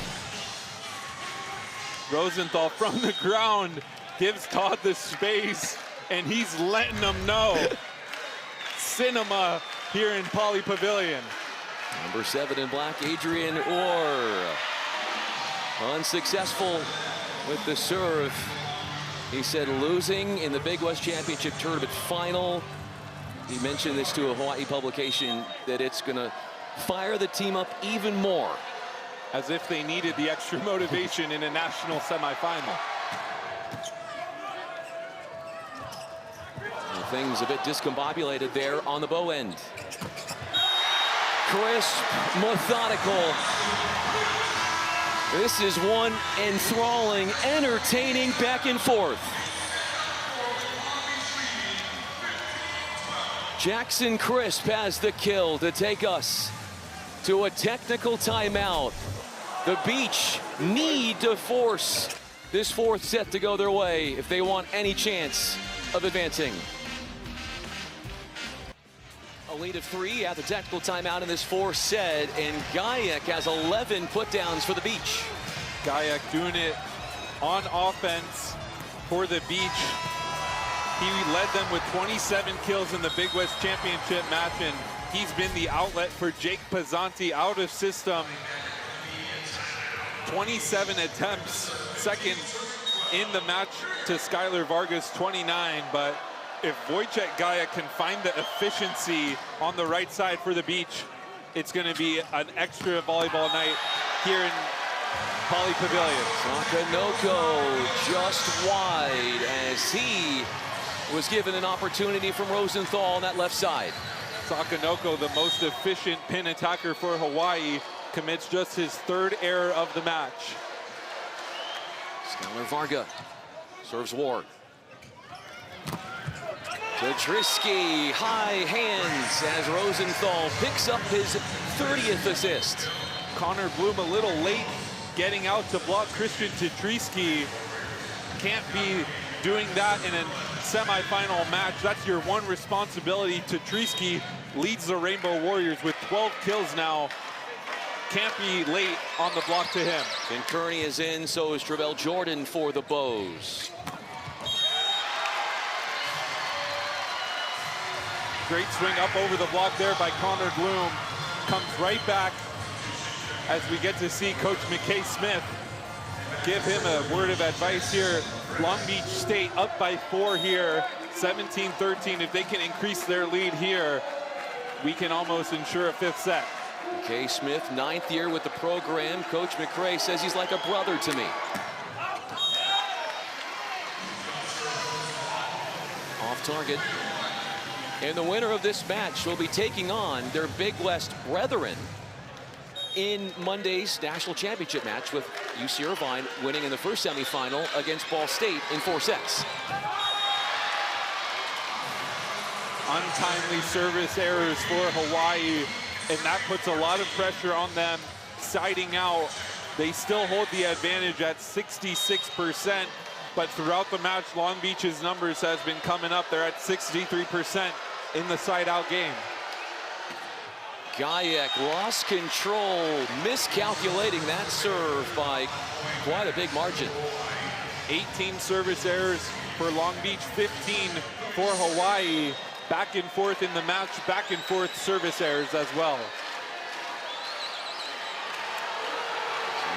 Rosenthal from the ground gives Todd the space, and he's letting them know. Cinema here in Pauley Pavilion. Number 7 in black, Adrian Orr. Unsuccessful with the serve. He said losing in the Big West Championship Tournament final. He mentioned this to a Hawaii publication that it's going to fire the team up even more. As if they needed the extra motivation in a national semifinal. Things a bit discombobulated there on the bow end. Crisp, methodical. This is one enthralling, entertaining back and forth. Jackson Crisp has the kill to take us to a technical timeout. The Beach need to force this 4th set to go their way if they want any chance of advancing. A lead of 3 at the technical timeout in this 4th set, and Gajek has 11 putdowns for the Beach. Gajek doing it on offense for the Beach. He led them with 27 kills in the Big West Championship match, and he's been the outlet for Jake Pizzanti out of system. 27 attempts, second in the match to Skylar Vargas, 29. But if Wojciech Gajek can find the efficiency on the right side for the Beach, it's going to be an extra volleyball night here in Poly Pavilion. Sakanoko just wide as he was given an opportunity from Rosenthal on that left side. Sakanoko, the most efficient pin attacker for Hawaii, commits just his third error of the match. Skylar Varga serves Ward. Petrisky, high hands as Rosenthal picks up his 30th assist. Connor Bloom a little late getting out to block Christian Tetrisky. Can't be doing that in a semifinal match. That's your one responsibility. Tetrisky leads the Rainbow Warriors with 12 kills now. Can't be late on the block to him. And Kearney is in, so is Travell Jordan for the Bows. Great swing up over the block there by Connor Bloom. Comes right back as we get to see Coach McKay Smith give him a word of advice here. Long Beach State up by 4 here, 17-13. If they can increase their lead here, we can almost ensure a 5th set. McKay Smith, 9th year with the program. Coach McRae says he's like a brother to me. Off target. And the winner of this match will be taking on their Big West brethren in Monday's national championship match, with UC Irvine winning in the first semifinal against Ball State in 4 sets. Untimely service errors for Hawaii, and that puts a lot of pressure on them. Siding out, they still hold the advantage at 66%, but throughout the match, Long Beach's numbers has been coming up. They're at 63% in the side-out game. Gajek lost control, miscalculating that serve by quite a big margin. 18 service errors for Long Beach, 15 for Hawaii. Back and forth in the match, back and forth service errors as well.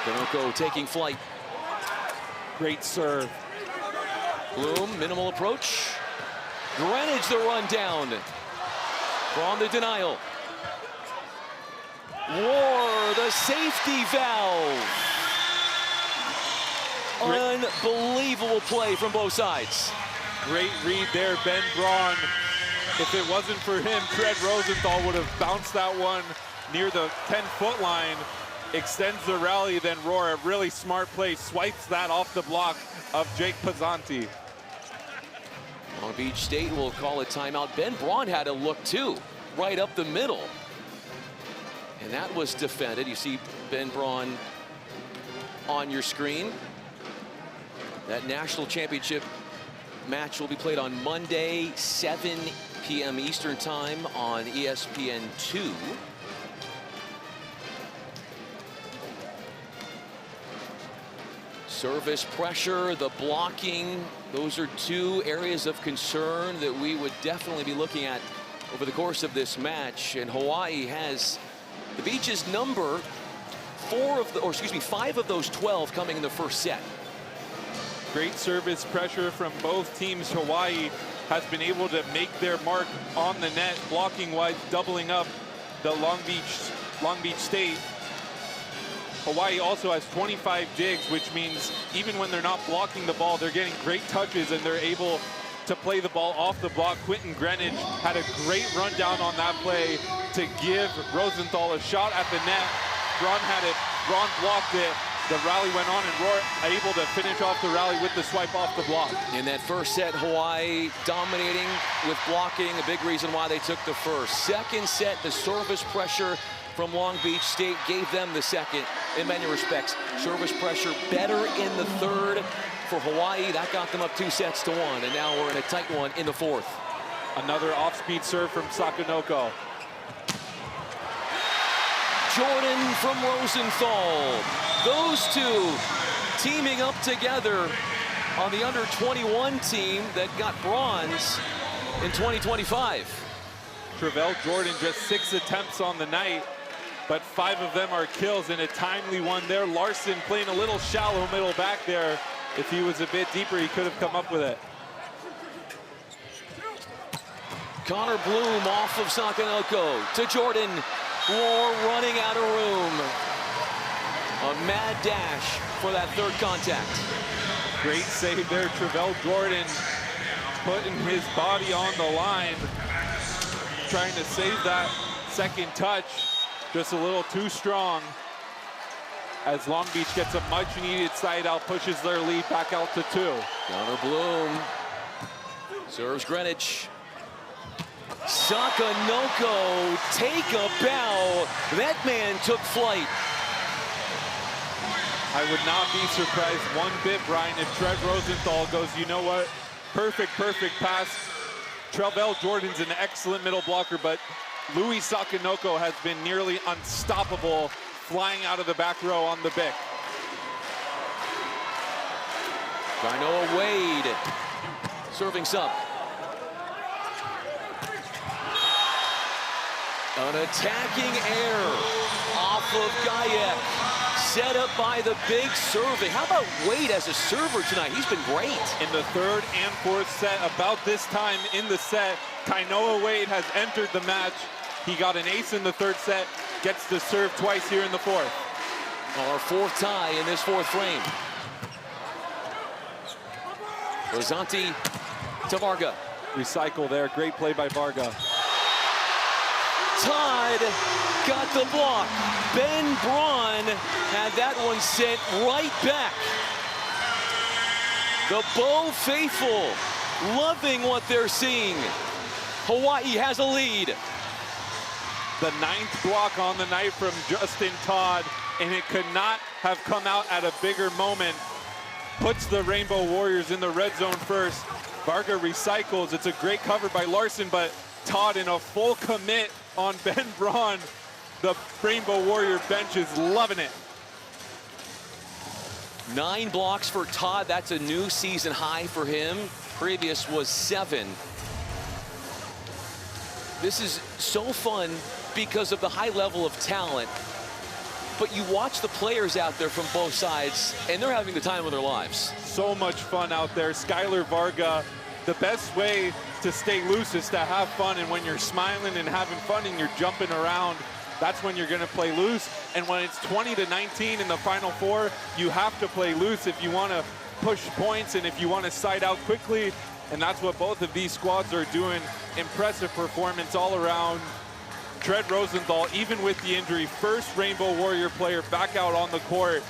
Sakanoko taking flight. Great serve. Bloom, minimal approach. Greenwich the run down from the denial. War, the safety valve. Unbelievable play from both sides. Great read there, Ben Braun. If it wasn't for him, Cred Rosenthal would have bounced that one near the 10-foot line. Extends the rally, then Roar, a really smart play, swipes that off the block of Jake Pizzanti. Long Beach State will call a timeout. Ben Braun had a look too, right up the middle. And that was defended. You see Ben Braun on your screen. That national championship match will be played on Monday, 7 p.m. Eastern time on ESPN 2. Service pressure, the blocking, those are 2 areas of concern that we would definitely be looking at over the course of this match. And Hawaii has the Beach's number 5 of those 12 coming in the first set. Great service pressure from both teams. Hawaii has been able to make their mark on the net, blocking wise, doubling up the Long Beach State. Hawaii also has 25 digs, which means even when they're not blocking the ball, they're getting great touches and they're able to play the ball off the block. Quentin Greenwich had a great rundown on that play to give Rosenthal a shot at the net. Braun had it, Braun blocked it. The rally went on and Roar able to finish off the rally with the swipe off the block. In that first set, Hawaii dominating with blocking, a big reason why they took the first. Second set, the service pressure from Long Beach State gave them the second in many respects. Service pressure better in the third for Hawaii. That got them up 2-1, and now we're in a tight one in the fourth. Another off-speed serve from Sakanoko. Jordan from Rosenthal. Those two teaming up together on the under-21 team that got bronze in 2025. Travell Jordan just 6 attempts on the night, but 5 of them are kills and a timely one there. Larson playing a little shallow middle back there. If he was a bit deeper, he could have come up with it. Connor Bloom off of Sakanoko to Jordan. War running out of room. A mad dash for that third contact. Great save there, Travell Jordan putting his body on the line, trying to save that second touch. Just a little too strong as Long Beach gets a much needed side out, pushes their lead back out to 2. Connor Bloom serves Greenwich. Sakanoko, take a bow. That man took flight. I would not be surprised one bit, Brian, if Trev Rosenthal goes, you know what, perfect pass. Travell Jordan's an excellent middle blocker, but Louis Sakanoko has been nearly unstoppable flying out of the back row on the Bic. Kainoa Wade serving sub. An attacking error off of Gayek. Set up by the big serving. How about Wade as a server tonight? He's been great. In the 3rd and 4th set, about this time in the set, Kainoa Wade has entered the match. He got an ace in the 3rd set, gets to serve twice here in the 4th. Our 4th tie in this 4th frame. Rossanti to Varga. Recycle there, great play by Varga. Todd got the block. Ben Braun had that one sent right back. The Bow faithful loving what they're seeing. Hawaii has a lead. The 9th block on the night from Justin Todd, and it could not have come out at a bigger moment. Puts the Rainbow Warriors in the red zone first. Varga recycles. It's a great cover by Larson, but Todd in a full commit on Ben Braun. The Rainbow Warrior bench is loving it. 9 blocks for Todd. That's a new season high for him. Previous was 7. This is so fun because of the high level of talent. But you watch the players out there from both sides, and they're having the time of their lives. So much fun out there. Skylar Varga, the best way to stay loose is to have fun, and when you're smiling and having fun and you're jumping around, that's when you're going to play loose. And when it's 20-19 in the Final Four, you have to play loose if you want to push points and if you want to side out quickly. And that's what both of these squads are doing. Impressive performance all around. Trev Rosenthal, even with the injury, first Rainbow Warrior player back out on the court.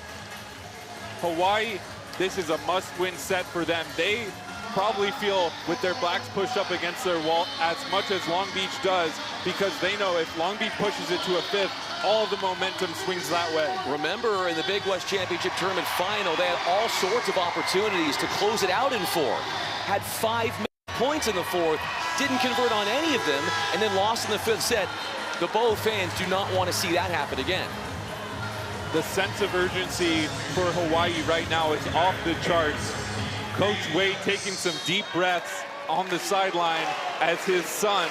Hawaii, this is a must-win set for them. They probably feel with their backs pushed up against their wall as much as Long Beach does, because they know if Long Beach pushes it to a 5th, all of the momentum swings that way. Remember, in the Big West Championship Tournament final, they had all sorts of opportunities to close it out in 4. Had 5 points in the 4th, didn't convert on any of them, and then lost in the 5th set. The Bow fans do not want to see that happen again. The sense of urgency for Hawaii right now is off the charts. Coach Wade taking some deep breaths on the sideline as his son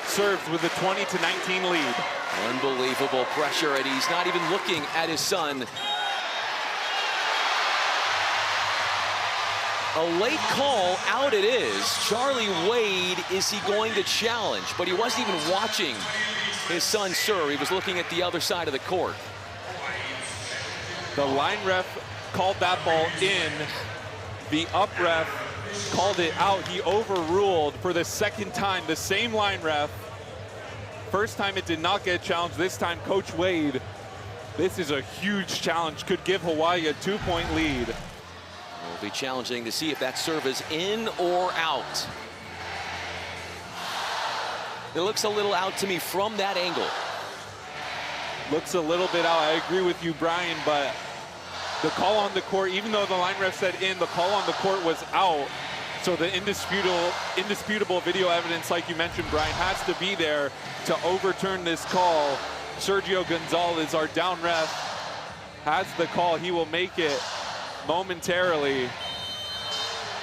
serves with a 20-19 lead. Unbelievable pressure, and he's not even looking at his son. A late call, out it is. Charlie Wade, is he going to challenge? But he wasn't even watching his son serve. He was looking at the other side of the court. The line ref called that ball in. The up ref called it out. He overruled for the 2nd time, the same line ref. First time it did not get challenged. This time, Coach Wade, this is a huge challenge. Could give Hawaii a 2-point lead. Will be challenging to see if that serve is in or out. It looks a little out to me from that angle. Looks a little bit out. I agree with you, Brian, but the call on the court, even though the line ref said in, the call on the court was out. So the indisputable video evidence, like you mentioned, Brian, has to be there to overturn this call. Sergio Gonzalez, our down ref, has the call. He will make it momentarily.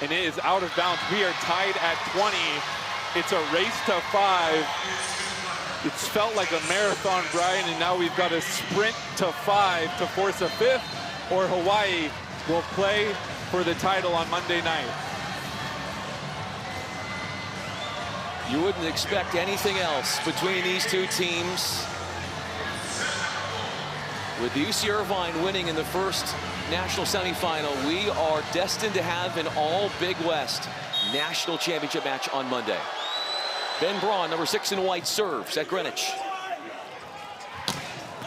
And it is out of bounds. We are tied at 20. It's a race to 5. It's felt like a marathon, Brian, and now we've got a sprint to 5 to force a 5th, or Hawaii will play for the title on Monday night. You wouldn't expect anything else between these two teams. With UC Irvine winning in the first national semifinal, we are destined to have an all Big West national championship match on Monday. Ben Braun, number 6 in white, serves at Greenwich.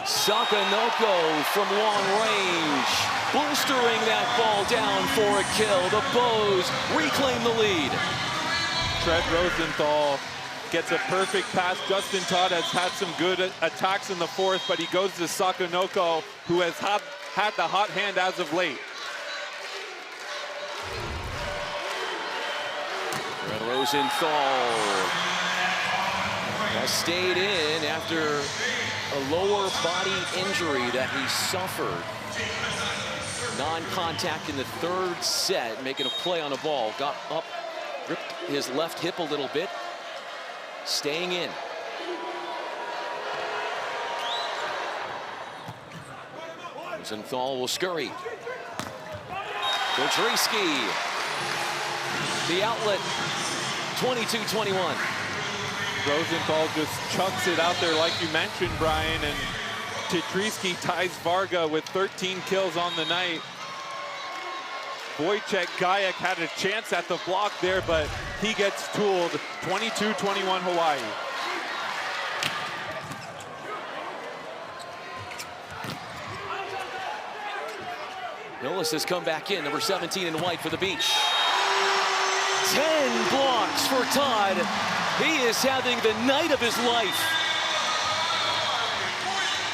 Sakanoko from long range, boostering that ball down for a kill. The Bows reclaim the lead. Fred Rosenthal gets a perfect pass. Justin Todd has had some good attacks in the 4th, but he goes to Sakanoko, who has had the hot hand as of late. Fred Rosenthal has stayed in after a lower body injury that he suffered. Non-contact in the 3rd set, making a play on the ball. Got up, gripped his left hip a little bit, staying in. Rosenthal will scurry. Kotriski, the outlet, 22-21. Rosenthal just chucks it out there like you mentioned, Brian, and Kotriski ties Varga with 13 kills on the night. Wojciech Gajek had a chance at the block there, but he gets tooled. 22-21 Hawaii. Hillis has come back in, number 17 in white for the Beach. 10 blocks for Todd. He is having the night of his life.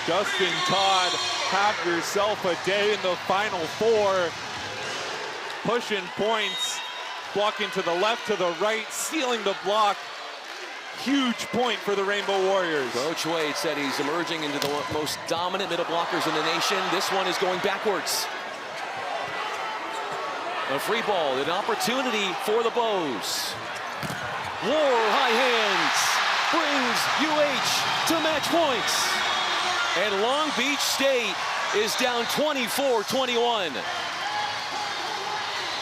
Justin Todd, have yourself a day in the Final 4. Pushing points, blocking to the left, to the right, sealing the block. Huge point for the Rainbow Warriors. Coach Wade said he's emerging into the most dominant middle blockers in the nation. This one is going backwards. A free ball, an opportunity for the Bows. War high hands brings UH to match points. And Long Beach State is down 24-21.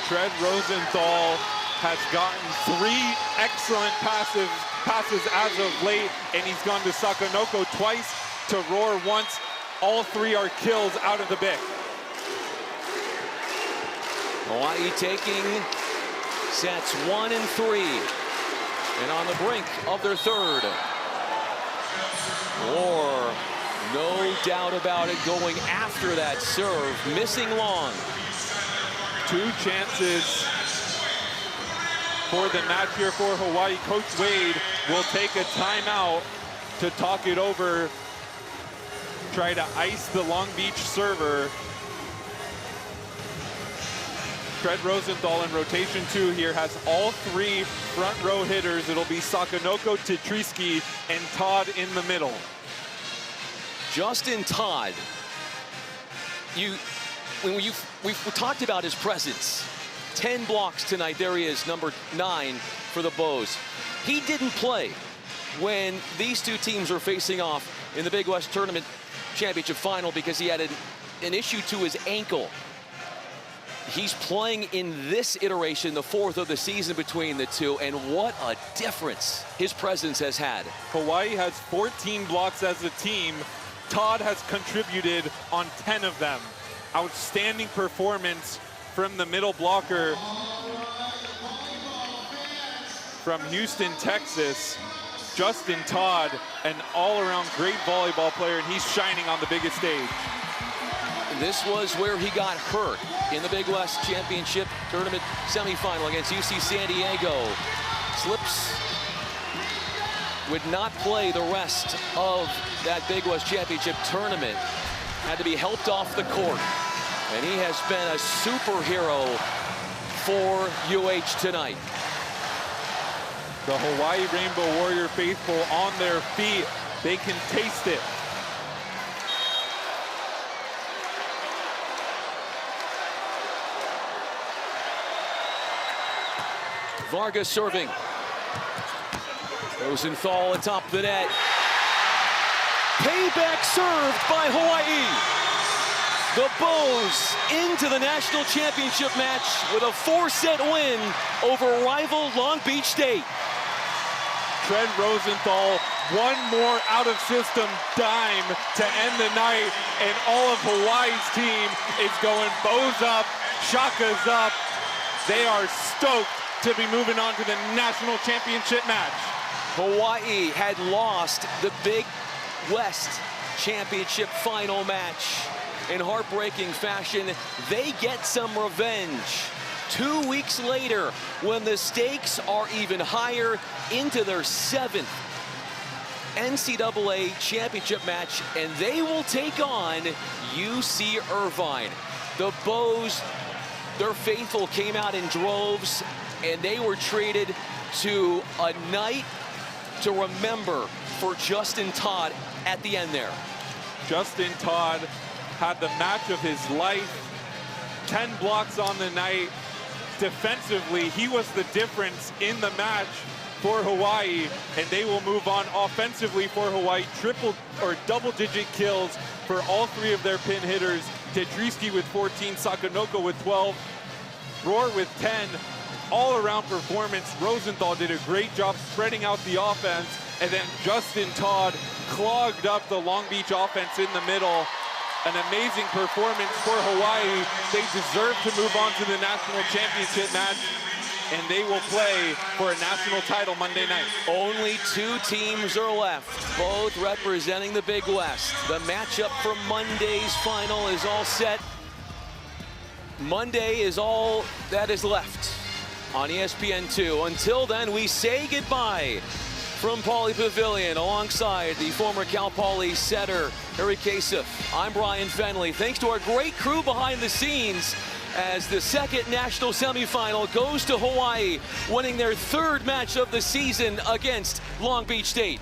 Fred Rosenthal has gotten 3 excellent passes as of late, and he's gone to Sakanoko twice, to Roar once. All 3 are kills out of the Bic. Hawaii taking sets 1 and 3, and on the brink of their 3rd. Roar, no doubt about it, going after that serve, missing long. 2 chances for the match here for Hawaii. Coach Wade will take a timeout to talk it over, try to ice the Long Beach server. Fred Rosenthal in rotation 2 here has all 3 front row hitters. It'll be Sakanoko, Kotriski, and Todd in the middle. Justin Todd, we've talked about his presence. 10 blocks tonight. There he is, number 9 for the Bows. He didn't play when these two teams were facing off in the Big West Tournament Championship Final because he had an issue to his ankle. He's playing in this iteration, the 4th of the season between the two, and what a difference his presence has had. Hawaii has 14 blocks as a team. Todd has contributed on 10 of them. Outstanding performance from the middle blocker from Houston, Texas. Justin Todd, an all-around great volleyball player, and he's shining on the biggest stage. This was where he got hurt in the Big West Championship Tournament semifinal against UC San Diego. Slips, would not play the rest of that Big West Championship Tournament. Had to be helped off the court. And he has been a superhero for UH tonight. The Hawaii Rainbow Warrior faithful on their feet. They can taste it. Vargas serving. Rosenthal atop the net. Payback served by Hawaii. The Bows into the national championship match with a 4-set win over rival Long Beach State. Trent Rosenthal, one more out-of-system dime to end the night, and all of Hawaii's team is going Bows up, Shaka's up. They are stoked to be moving on to the national championship match. Hawaii had lost the Big West championship final match in heartbreaking fashion. They get some revenge 2 weeks later when the stakes are even higher, into their 7th NCAA championship match, and they will take on UC Irvine. The Bows, their faithful came out in droves, and they were treated to a night to remember for Justin Todd at the end there. Justin Todd had the match of his life, 10 blocks on the night. Defensively, he was the difference in the match for Hawaii, and they will move on. Offensively for Hawaii, triple or double-digit kills for all 3 of their pin hitters. Tedriski with 14, Sakanoko with 12, Rohr with 10. All-around performance. Rosenthal did a great job spreading out the offense, and then Justin Todd clogged up the Long Beach offense in the middle. An amazing performance for Hawaii. They deserve to move on to the national championship match, and they will play for a national title Monday night. Only 2 teams are left, both representing the Big West. The matchup for Monday's final is all set. Monday is all that is left on ESPN2. Until then, we say goodbye from Pauley Pavilion alongside the former Cal Poly setter, Harry Kasich. I'm Brian Fenley. Thanks to our great crew behind the scenes as the 2nd national semifinal goes to Hawaii, winning their 3rd match of the season against Long Beach State.